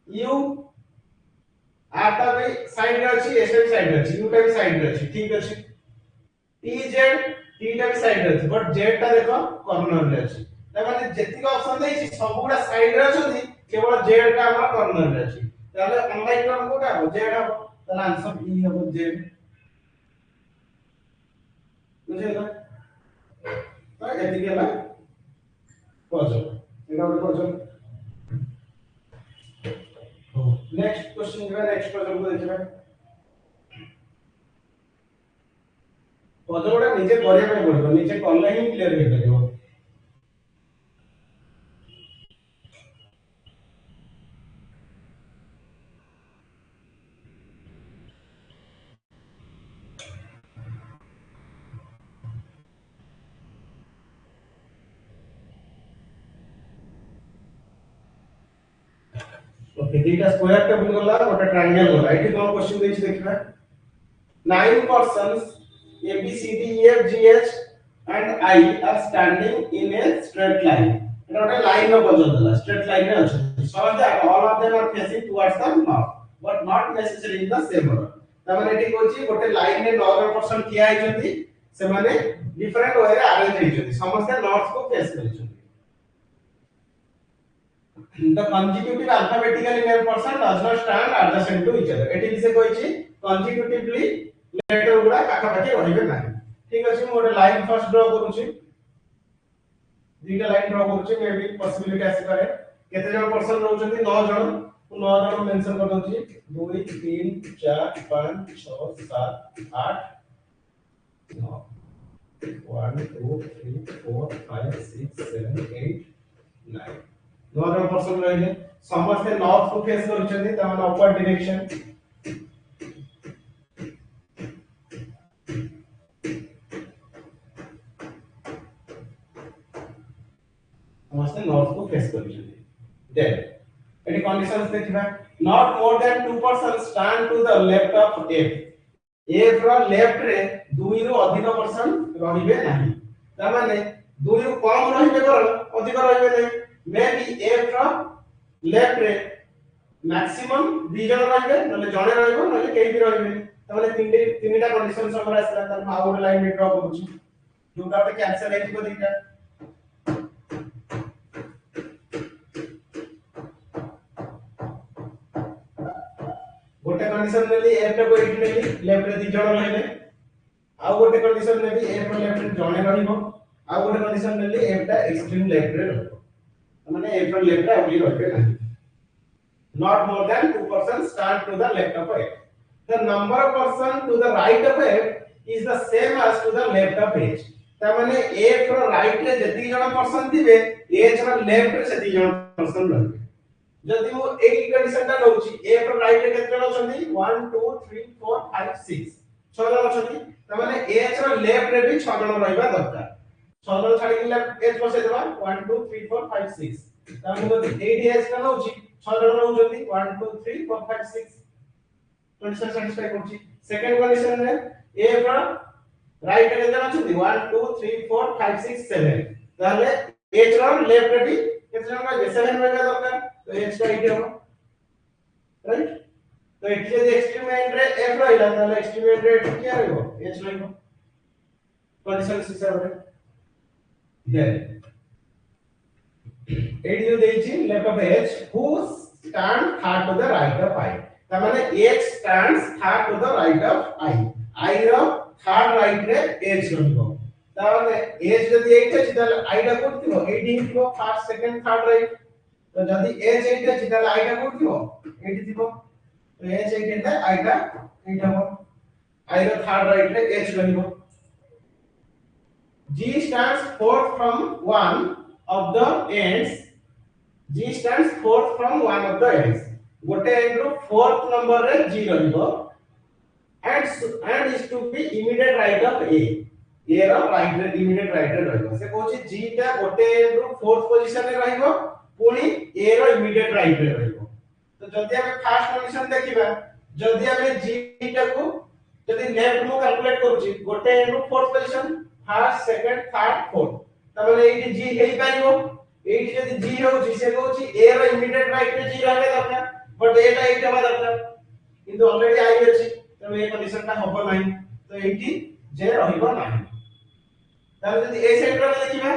u r टा भी साइड रे अछि s भी साइड रे अछि u टा भी साइड रे अछि ठीक अछि t z t टा भी साइड रे अछि बट z टा देखो कॉर्नर रे अछि त माने जेतिक ऑप्शन देछि सबुडा साइड रे अछंती केवल z टा हमरा कॉर्नर रे अछि ताले अनलाइक टर्म कोटा हो z हबो ताले आंसर e हबो z बुझिला तो एतिके हला पजल एटा ଗୋଟେ पजल नेक्स्ट क्वेश्चन के नेक्स्ट पजल को देखिबा पजलटा निजे करिया ପାଇଁ पड़िबो निजे करले ही क्लियर हे परिबो ओके दीटा स्क्वायर टेबल गला गोटे ट्रायंगल गला एठी कोन क्वेश्चन देछि देखिबा 9 persons a b c d e f g h and I are standing in a straight line एटा गोटे लाइन रो पजल दला स्ट्रेट लाइन रे अछि so that all of them are facing towards the north but not necessary in the same order त माने एठी कोछि गोटे लाइन रे 9 पर्सन किया आइछंती से माने डिफरेंट वे रे अरेंज आइछंती समस्त नॉर्थ को face करिछंती the consecutive alphabetically named person does not stand adjacent to each other एठी से कहछि consecutively लेटर गुडा काका पाके रहिबे नाही ठीक अछि मोर लाइन फर्स्ट ड्रा करूछि दीटा लाइन ड्रा करूछि मे भी पॉसिबिलिटी आसी पारे केते जन पर्सन रहउछंती 9 जन 9 जन मेंशन कर दउछि 2 3 4 5 6 7 8 9 1 2 3 4 5 6 7 8 9 नॉर्थ पर्सन रहिले समस्त नॉर्थ को फेस करछन्ती त माने अपवर्ड डायरेक्शन समस्त नॉर्थ को फेस करछन्ती देन एटी कंडीशंस देखिबा not more than 2 person stand to the left of f रो लेफ्ट रे 2 रु अधिक पर्सन रहिबे नाही त माने 2 रु कम रहिबे कर अधिक रहिबे नाही may be A from left रे मैक्सिमम दी जण रहबे नले जणे रहबो नले केही भी रहबे तबले तीनटा कंडीशन समर आसला त आ ଗୋଟେ लाइन ड्रा करूची जोटा पे कैंसिल हे दिबो दीटा गोटे कंडीशन लेली एफ टा को एठी लेली लेफ्ट रे दी जण रहले आ गोटे कंडीशन लेली एफ रो लेफ्ट रे जणे रहइबो आ गोटे कंडीशन लेली एफ टा एक्सट्रीम लेफ्ट रे रहइबो माने एफ रो लेफ्ट रे आउली रहबे नाही not more than 2 persons stand to the left of F. The number of persons to the right of F is the same as to the left of H. ता माने F रो right रे जति जण person थिबे H रो left रे जति जण person रहबे जदि मो एई कंडीशन ता लउची F रो राइट रे केते जण अछंती 1 2 3 4 5 6 6 जण अछंती ता माने H रो लेफ्ट रे भी 6 जण रहइबा दरकार 6 जण छाडी कि लेफ्ट H बसे देबा 1 2 3 4 5 6 ता मो एई H का लउची 6 जण रहउजंती 1 2 3 4 5 6 कंडीशन सैटिस्फाई करछि सेकंड कंडीशन रे ए पर राइट रे जण अछंती 1 2 3 4 5 6 7 ताले एच रो लेफ्ट रे भी केते जण रहबे 7 रहबा दरकार तो एच का इटी हो राइट तो एटी जे एक्सट्रीम एंड रे एफ रहइला ताले एक्सट्रीम एंड रे एटी क्या रहइबो एच रहइबो कंडीशन हिसाब रे देन एडी जो देछि left of H who stand third to the right of I त माने H stands third to the right of I I रो थर्ड राइट रे एच रहइबो त माने एच जदी एट अछि त आई रा कोड थिबो एडी थिबो फर्स्ट सेकंड थर्ड राइट तो जदी एच एट अछि त आई रा कोड थिबो एडी थिबो तो एच एट है आई रा एट हो आई रो थर्ड राइट रे H रहइबो G stands fourth from one of the ends. G stands fourth from one of the ends. गोटे एंड रो फोर्थ नंबर रे G रहइबो and is to be immediate right of A. A रो right रे immediate right रे रहइबो से कहछि G टा गोटे एंड रो फोर्थ पोजीशन रे रहइबो पुनी A रो immediate right रे रहइबो तो जदी हम फर्स्ट कंडीशन देखिबा जदी हम G टा को जदी लेफ्ट मु कैलकुलेट करूछि गोटे एंड रो fourth position first second third fourth तबले एटी जी हेई पाइबो एटी जदी जी होउची से कहउची ए रो इमीडिएट राइट रे जी रहबे दरकार बट एटा एटा बा दरकार किंतु ऑलरेडी आई अछि तबे ए कंडीशन ता होबो नाही तो एटी जे रहिबो नाही तबे जदी ए सेट रे देखिबा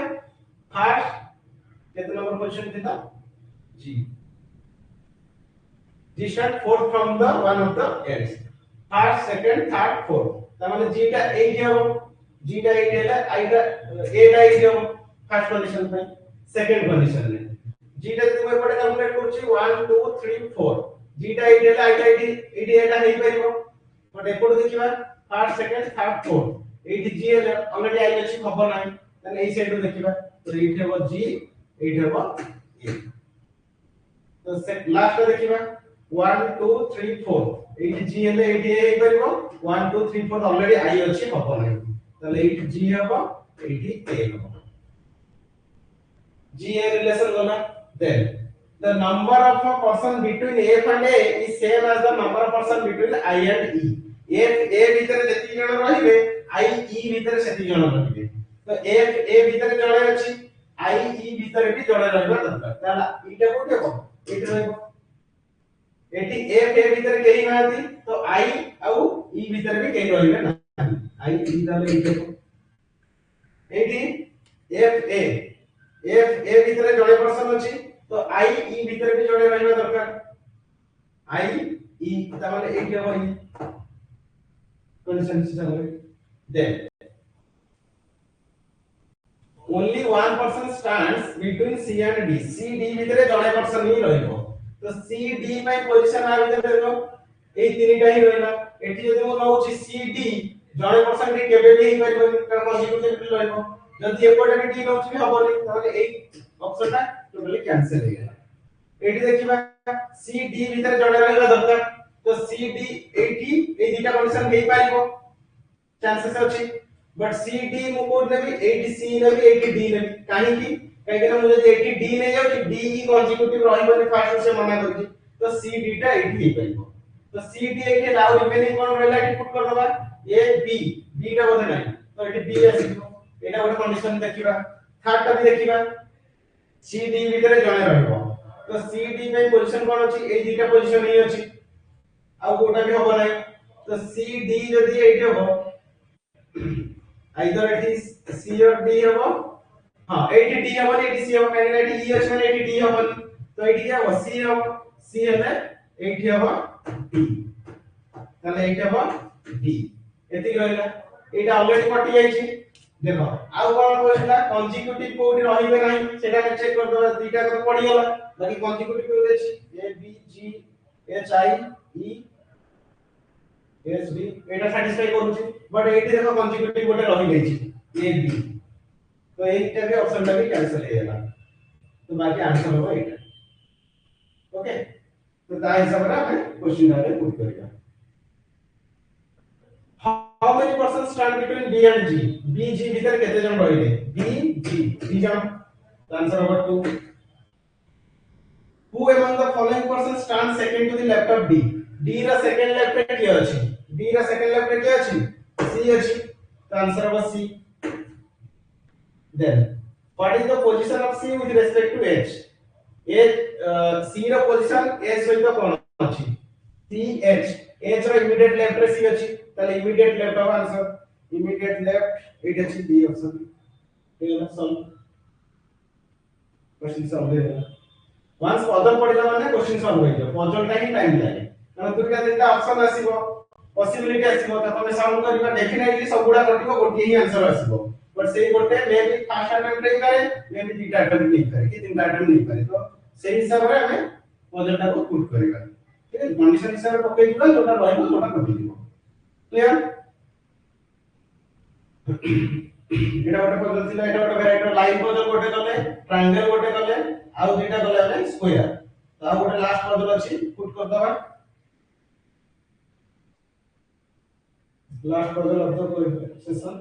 फर्स्ट केते नंबर पोजीशन थिता G G start fourth from the one of the ends first second third fourth तबले जी टा 8 हो G टा 8 है I टा A टा 8 हो फर्स्ट कंडीशन पे सेकंड कंडीशन में G टा तुम एपटे कैलकुलेट करछि 1 2 3 4 G टा 8 है I टा 8 8 टा नहीं पाइबो बट एपटे देखिबा first second third fourth 8 G है ऑलरेडी आई अछि खबर नाही तने एई साइड रो देखिबा तो 8 हेबो G 8 हेबो A तो लास्ट रो देखिबा 1 2 3 4 8 G है 8 A हे पाइबो 1 2 3 4 ऑलरेडी आई अछि खबर नाही তাহলে 8 G হবে 80 A হবে G A relation গলা then the number of a person between F and A is same as the number of person between I and E F A ভিতরে যেতি জন রহিবে I E ভিতরে সেতি জন রহিবে তো F A ভিতরে জনে আছে I E ভিতরে भी জনে রহিবা দরকার তাহলে এটা কোঠে হবে এটা রহিব এটি F A ভিতরে কেই নাহি তো I ଆଉ E ভিতরে भी কেই রহিবে না I E তাহলে এই দেখো এটি F A ভিতরে জনে পারসন আছে তো I E ভিতরে भी জনে রহিবা দরকার I E তাহলে এই কি হবে কন্ডিশন সিস্টেম হবে দেন only one person stands between C and D C D ভিতরে জনে পারসন হি রহিব তো C D বাই পজিশন আর ভিতরে দেখো এই তিনটা হি রহিলা এটি যদি মো নউছি C D জনে পারসন টি কেবে বি হেই পারিবনি কারণ কনজিকিউটিভ রহিব যদি এপଟେ ବି ঠিক ଅଛି ବି হবনি তাহলে এই অপশনটা টোটালি ক্যান্সেল হয়ে গেল এটি দেখিবা সি ডি ভিতরে জড়ে ରହିବା দরকার তো সি ডি এইটি এই দুইটা কন্ডিশন হেই পারিবো চান্সেস ଅଛି बट सी डी মু কোড নেবি এইটি সি নেবি এইটি ডি নেবি কাহি কি কাহি না মু যদি এইটি ডি নে যাଉଛି ডি ই কনজিকিউটিভ ରହିବନି ফার্স্ট से मना करछि तो सी डी টা এইটি হেই পারিবো तो सी डी এইটি লাউ রিমেনিং কোন রইলা এটি পুট कर दबा ए बी बी টা बोधे নাই तो एटी बी আসিবो एटा ଗୋଟେ कंडीशन देखिबा थर्ड टा भी देखिबा सी डी ভিতরে জনে রহিব তো सी डी पे पोजीशन कोन अछि ए दुटा पोजीशन ही अछि आ कोटा भी होबो नै तो सी डी जदी एठी होबो आइदर इट इज सी और डी होबो हां एठी डी होबो एठी सी होबो काहे एठी ई अछि माने एठी डी होबो तो एठी क्या होबो सी होबो सी हेले एठी होबो डी তাহলে এইটা হবে ডি এতিক রহিলা এটা অলরেডি কটি যাইছি দেখো আউ কোন কইলা কনজিকিউটিভ কোডি রহিবে নাই সেটা আমি চেক করব দুইটা তো পড়ি গলা বাকি কনজিকিউটিভ কোড আছে A B G H I E S B এটা স্যাটিসফাই করুছি বাট এইটি দেখো কনজিকিউটিভ কোড রহি যাইছি এ বি তো এইটা भी অপশনটা भी ক্যান্সেল হয়ে গেল তো বাকি आंसर হবে এটা ওকে তো তাই হিসাবে আমি কোশ্চেনটারে পুট করিবা How many persons stand between B and G? B G ভিতরে কত জন রইবে? B G 3 John. Answer number 2. Who among the following persons stand second to the left of D? D ର second left ରେ কি ଅଛି? D ର second left ରେ কি ଅଛି? C ଅଛି। তো answer হবে C. Then what is the position of C with respect to H? C ର position H সହିତ কোন ଅଛି? C H H ର immediate left रे C ଅଛି তাহলে immediate left হবে आंसर immediate left এইটা আছে B অপশন ঠিক আছে সলভ क्वेश्चन सॉल्व हो गया once पजल पडिला মানে क्वेश्चन सॉल्व हो जाय पजलटा ही टाइम लागे মানে দুইটা তিনটা অপশন আসিবো পসিবিলিटी আসিবো त तमे सॉल्व करिबा डेफिनेटली सबुडा कटिबो गोटे ही आंसर आसीबो बट सेही गोटे मे भी फर्स्ट अटेम्प्ट नहीं करे मे भी दुईटा अटेम्प्ट नहीं करे कि तीनटा अटेम्प्ट नहीं करे तो सेही हिसाब रे हमें पजलटा को पुट करिबा ठीक है कंडीशन हिसाब रे पकई दिबा जोटा रहइबो जोटा कटि दिबो क्लियर एटा गोटे पजल थिला एटा गोटे भैराइटी लाइन पजल गोटे कले ट्रायंगल गोटे कले आ दुईटा कले हमें स्क्वायर तो आ गोटे लास्ट पजल अछि पुट कर दबा last puzzle of the session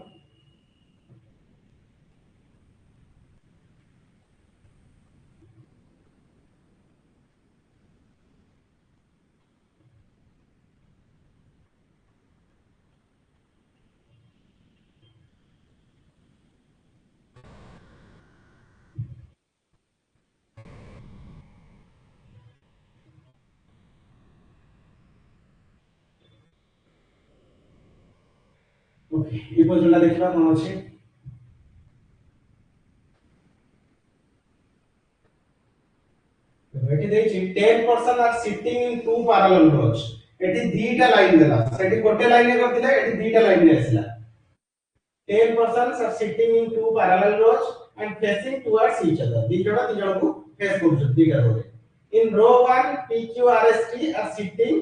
okay ये पजलटा देखिबा कोन अछि एठी देछि 10% are sitting in two parallel rows एठी दीटा लाइन देला सेठी गोटे लाइन कर दिला एठी दीटा लाइन ने आसला 10% are sitting in two parallel rows and facing towards each other दी जण को फेस करू दीटा row in row 1 PQRST are sitting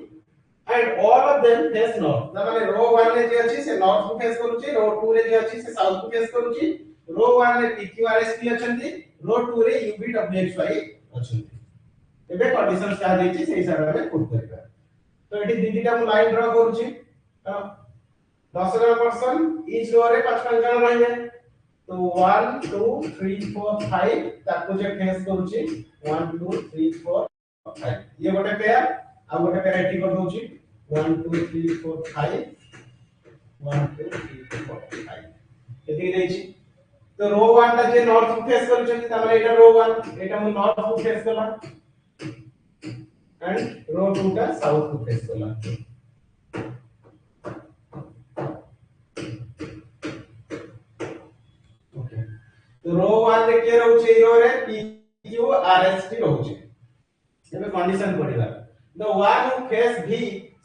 and all of them face north ता माने रो 1 रे जे अछि से नॉर्थ को फेस करूची रो 2 रे जे अछि से साउथ को फेस करूची रो 1 रे PQRST अछंती रो 2 रे UVWXY अछंती एबे कंडीशन स्टा देछि से हिसाब रे पुट करबा तो एठी दीटा मु लाइन ड्रा करूची 10 जन पर्सन ईच रो रे 5 जन रहिबे तो 1 2 3 4 5 ताको जे फेस करूची 1 2 3 4 5 ये गोटे पेयर आ गोटे पेयर एठी कर दोची 1 2 3 4 5 1 2 3 4 5 एठी देछि तो रो 1 ता जे नॉर्थ को फेस करछथि त माने एटा रो 1 एटा मु नॉर्थ को फेस करला एंड रो 2 ता साउथ को फेस करला ओके तो रो 1 रे के रहउछि रो रे PQRST रहउछि एबे condition पडिला the one who face V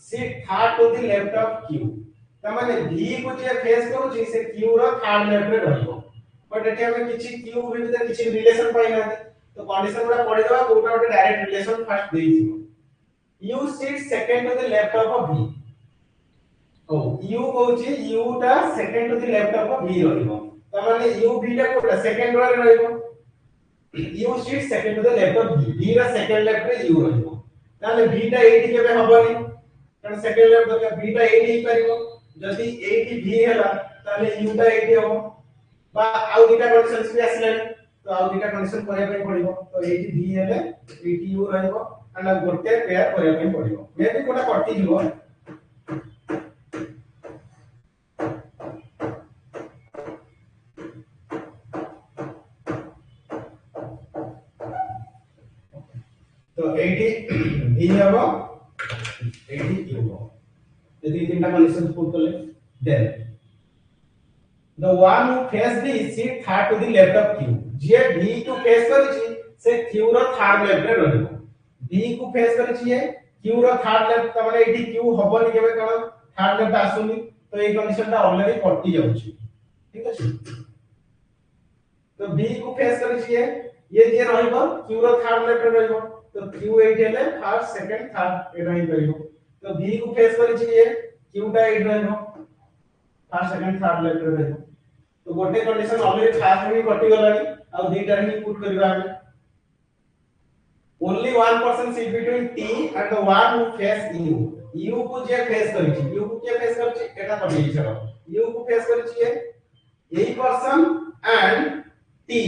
sit third to the left of Q त माने V को जे फेस करूछि से Q रो थर्ड लेफ्ट रे रहइबो बट एठी हमें किछि Q विथ किछि रिलेशन पाइ ना तो कंडीशन गुडा पढि देबा कोटा गोटे डायरेक्ट रिलेशन फर्स्ट देइ छिबो U sit second to the left of V O U कहूछि U टा second to the left of V रहइबो त माने U V टा कोटा सेकंड रो रे रहइबो U sit second to the left of V V रा second left रे U रहइबो ताले V टा 80 केबे हबनी कारण सेकंड लेफ्ट दरका V टा 80 ही परिबो जदी 80 V हैला ताले U टा 80 हबो बा आउ दिटा कंडीशंस भी आसले तो आउ दिटा कंडीशन करे पय पड़िबो तो 80 V हेले 80 U रहइबो एंड गोटे पेयर करे पय पड़िबो मे भी कोटा कटि दिबो तो 80 v हबो 80 q हो यदि तीनटा कंडीशन पुट करले then the one who face the seat third to the left of q J v को फेस करिछि से q रो थर्ड लेफ्ट रे रहइबो v को फेस करिछि ये q रो थर्ड लेफ्ट त माने एठी q हबनी केबे कोन थर्ड लेफ्ट आसुनी तो ए कंडीशन ता ऑलरेडी कटि जाउछि ठीक अछि तो v को फेस करिछि ये जे रहइबो q रो थर्ड लेफ्ट रे रहइबो तो q एठी हेले फर्स्ट सेकंड थर्ड एटा ही रहइबो तो v को फेस करिछि ये q टा एठी रहइबो फर्स्ट सेकंड थर्ड लेफ्ट रे रहइबो तो गोटे कंडीशन ऑलरेडी फास्ट में कटि गलानी आ दीटा ही पुट करबा हमें only one person sit between t and the one who face u को जे फेस करिछि u को के फेस करिछि एटा कटि छरो u को फेस करिछि यही person and t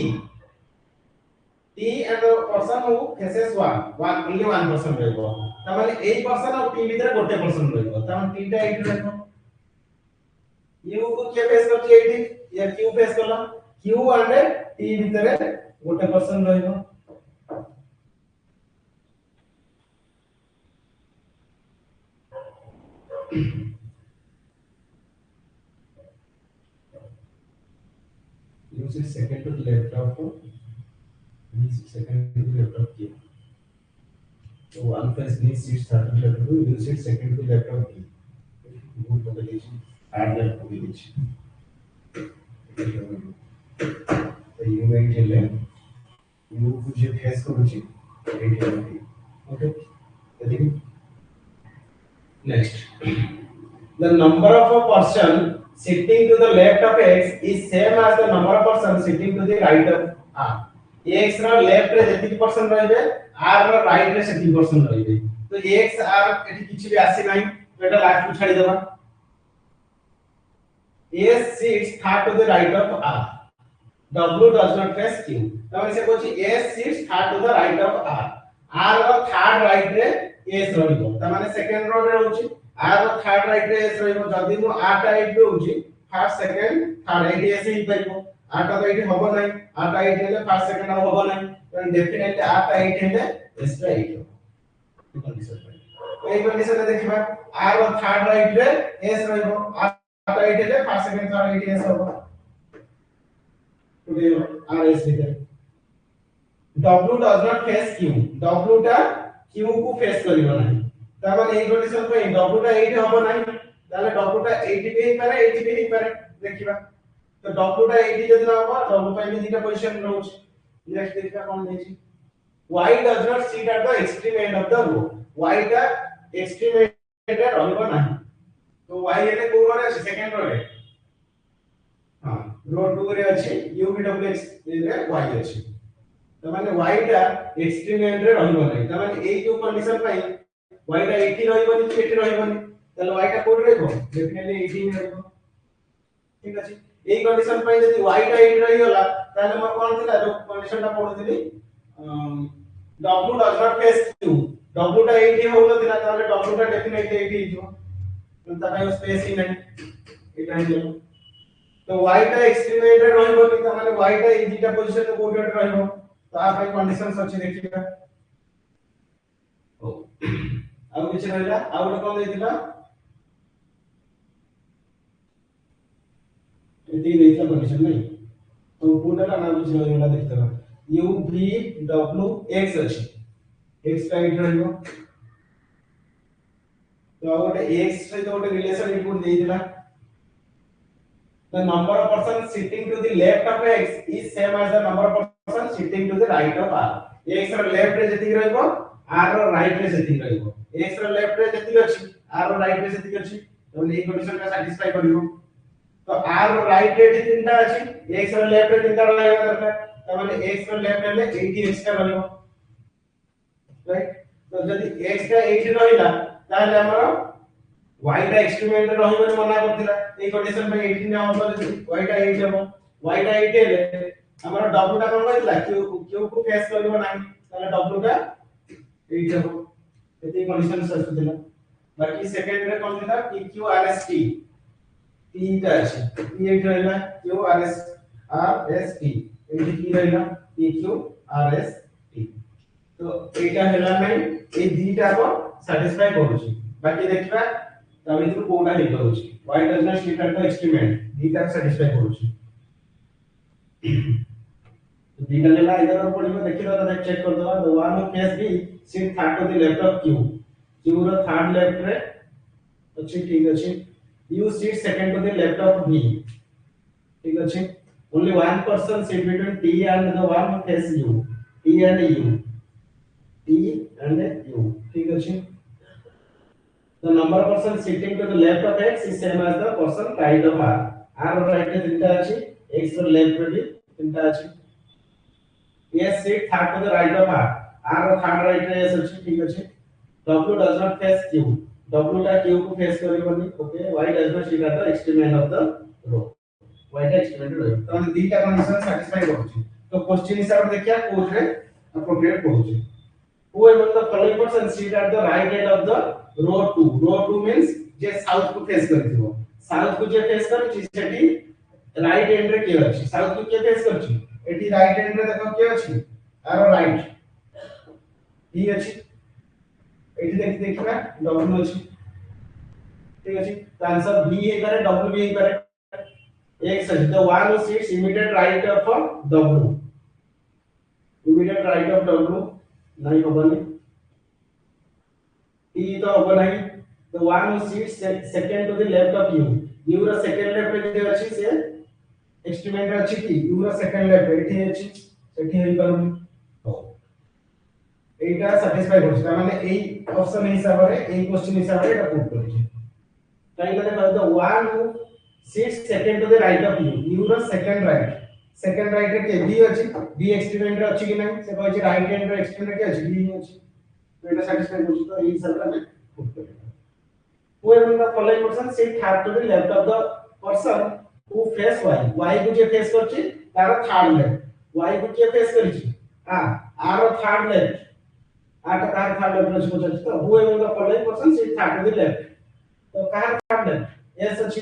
and the person who faces one only one person रहइबो त माने एही पर्सन और t भीतर गोटे पर्सन रहइबो त माने तीनटा एठी रहइबो u को के फेस करछि एठी या q फेस करला q एंड t भीतर गोटे person रहइबो use it second to the left of second to the left of q so one face needs seats third to left to use it second to the left of q good combination add that combination तो u में चले u को जे face करूची 8 okay तो देखिए next the number of a person sitting to the left of x is same as the number of person sitting to the right of r x रा left रे जति person रहबे r रा right रे जति person रहबे तो x r एठी किछि भी आसी नाही तो एटा लास्ट को छाडी देबा s sits third to the right of r w does not face q तमे से कोछि s sits third to the right of r r रा थर्ड राइट रे s रहइबो त माने सेकंड रो रे रहउछि r रो थर्ड राइट रे s रहइबो जदी मो r टा एट रहउछि first second third eight s ही परिबो r टा तो एठी हबो नै r टा एट हेले फर्स्ट सेकंड हबो नै तो डेफिनेटली r टा एट हेले s टा एट हो कंडीशन तो ए कंडीशन रे देखिबा r रो थर्ड राइट रे s रहइबो r टा एट हेले first second third eight s हबो तो r s भीतर w does not face q w टा q को फेस करिवो नाही त माने ए कंडीशन पे w टा 8 हबो नाही ताले w टा 8 भी हे पारे 8 भी हे पारे देखिबा तो w टा 80 जदी ना हबो w पे भी दीटा पोजीशन रहउछ नेक्स्ट देखिबा कोन देछि y does not sit at the extreme end of the row y टा एक्सट्रीम एंड रे रहइबो नाही तो y एले को रो रे सेकंड रो रे हां रो 2 रे अछि u v w x रे y अछि त माने y टा एक्सट्रीम एंड रे रहइबो नाही त माने ए जो कंडीशन पई y टा 80 रहइबोनी 80 रहइबोनी ताले y टा कोड रहइबो डेफिनेटली 80 रहइबो ठीक अछि ए कंडीशन पई यदि y टा 8 रहि होला ताले मोर कोन थिला जो कंडीशन टा पढुथिली w does not face q w टा 80 होलो थिला ताले w टा डेफिनेटली 80 हिजो तो ताका स्पेस ही नहीं एटा हिजो तो y टा एक्सट्रीम एंड रे रहइबोनी त माने y टा ए दीटा पोजीशन रे कोड रहइबो तो आप एक कंडीशंस अछि देखिबा ओ अब किछ रहला आ गोटे कोन देथिला एती देथिला कंडीशन नहीं तो पूरा ना किछ रहला देखतबा u v w x अछि x का इट रहइबो तो गोटे x सहित गोटे रिलेशन इनपुट देथिला the number of person sitting to the left of x is same as the number of person sitting to the right of r x ର लेफ्ट रे जति रहइबो r ର राइट रे जति रहइबो x ର लेफ्ट रे जति अछि r ର राइट रे जति अछि तो ए कंडीशन का सैटिस्फाई करिवो तो r ର राइट रे तीनटा अछि x ର लेफ्ट रे तीनटा रहइबो दरकार त माने x ର लेफ्ट हेले 80x का रहइबो राइट तो जदि x का 80 रहिला ताले हमर y टा एक्सट्रीम एंड रहइबो मना करथिला ए कंडीशन पे 18 ना हो y टा 8 हेबो y टा 8 हेले हमर w टा कोन कहथिला q को फेस करबो नाही ताले w टा 8 हेबो एती कंडीशन सच थिला बाकी सेकंड रे कोन थिला p q r s t t टा अछि p 8 रहइला q r s t eighty की रहइला p q r s t तो एटा हेला नै ए दीटा को सैटिस्फाई करूची बाकी देखबा ता भितर कोडा हे करूची y does not state at the experiment दीटा सैटिस्फाई करूची तो दीटा लेला इधर पड़िबो देखि दो चेक कर दो the one of case B sit third to the left of q q रो थर्ड लेफ्ट रे अच्छी ठीक अछि u sit second to the left of v ठीक अछि only one person sit between t and the one who faces u t and u T and U. ठीक अछि the number of person sitting to the left of x is same as the person right of r r right रे तीनटा अछि x रो left रे भी तीनटा अछि s sit third to the right of r r रो third right रे s अछि ठीक अछि w does not face q w टा q को फेस करिवनी okay y does not sit at the extreme end of the row y टा extreme end रो तो हम दीटा कंडीशन सैटिस्फाई करूची तो क्वेश्चन हिसाब देखिया कोड रे अप्रोप्रिएट करूची who among the following person sit at the right end of the row 2 row 2 means J south को फेस करथिबो साउथ को जे फेस करछि सेठी राइट एंड रे के अछि साउथ को के फेस करछि एठी राइट एंड रे देखो के अछि आरो राइट ई अछि एठी देखिबा w अछि ठीक अछि त आंसर b हे करे w b हे करे x अछि the one who sits immediate right of w immediate right of w नहीं होबनी t तो होबो नहीं the one who sits second to the left of u u रो सेकंड लेफ्ट रे जे अछि से एक्सट्रीमेंट रे अछि t u रो सेकंड लेफ्ट एठी अछि सेठी हेई करूनी हो एटा सैटिस्फाई करछ माने एई ऑप्शन हिसाब रे एई क्वेश्चन हिसाब रे एटा पुट करछ काई माने the one who sits second to the right of u u रो सेकंड राइट रे के b अछि b एक्सट्रीमेंट रे अछि कि नहीं से कहै छै राइट हैंड रे एक्सट्रीमेंट के अछि b अछि तो एटा सैटिस्फाई करछ तो एई हिसाब रे पुट करेगा who among the following person sit third to the left of the person who face y y को जे फेस करछि तार थर्ड लेफ्ट y को के फेस करछि आ r रो थर्ड लेफ्ट आ का तार थर्ड लेफ्ट रे छछ तो who among the following person sit third to the left तो कार थर्ड लेफ्ट s अछि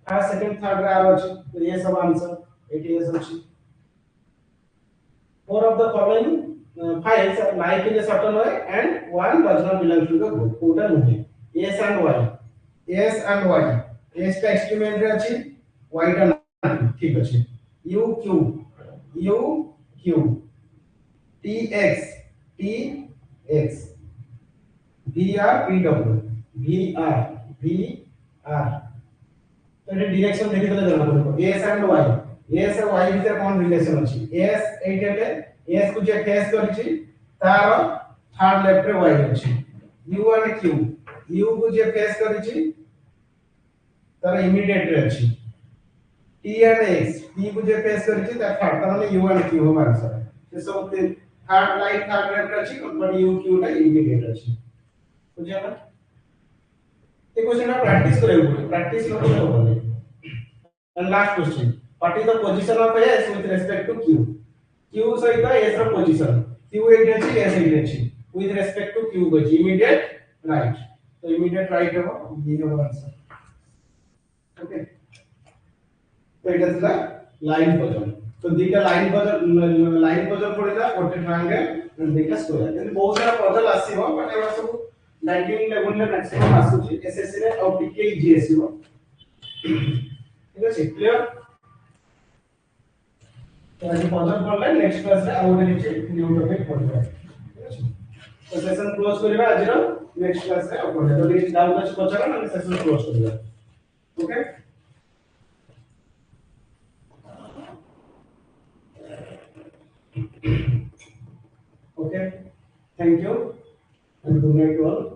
फर्स्ट सेकंड थर्ड रे r अछि तो ये सब आंसर एटी s अछि four of the following files are like in a certain way and one does not belong to the group कोटा नुहे s and y s का एक्सट्रीमेंट रे अछि y टा नाही ठीक अछि u q t x v r p w v r तो ये डायरेक्शन देखि देले जଣା पड़िबो s and y s और y भीतर कोन रिलेशन अछि s एटेले s को जे फेस करछि तार थर्ड लेफ्ट रे y अछि u and q u को जे फेस करछि तार इमीडिएट रे अछि t and x t को जे फेस करछि तार थर्ड माने u and q हो आंसर से सब थर्ड लाइन थर्ड लेफ्ट अछि बट u q ला इमीडिएट अछि बुझिया ये क्वेश्चन आप प्रैक्टिस करेंगे प्रैक्टिस करके होगा and last question what is the position of s with respect to q q सहित s ର position q एठी अछि s एठी अछि with respect to q को immediate right तो immediate right हो ये हो आंसर ओके तो एटा थिला लाइन पजल तो दीटा लाइन पजल पड़िला गोटे ट्रायंगल एंड दीटा स्क्वायर एंड बहुत सारा पजल आसीबो बट एबा सब 19 लेवल रे मैक्सिमम आसुची एसएससी रे और टीके इजी आसीबो ठीक अछि क्लियर तो आज पजल पड़ले नेक्स्ट क्लास रे आउ गोटे किछि न्यू टॉपिक पढिबा ठीक अछि तो सेशन क्लोज करिबा आज रो नेक्स्ट क्लास रे अपन तो किछि डाउट अछि पछरा ना सेशन क्लोज करिबा okay okay thank you and good night to all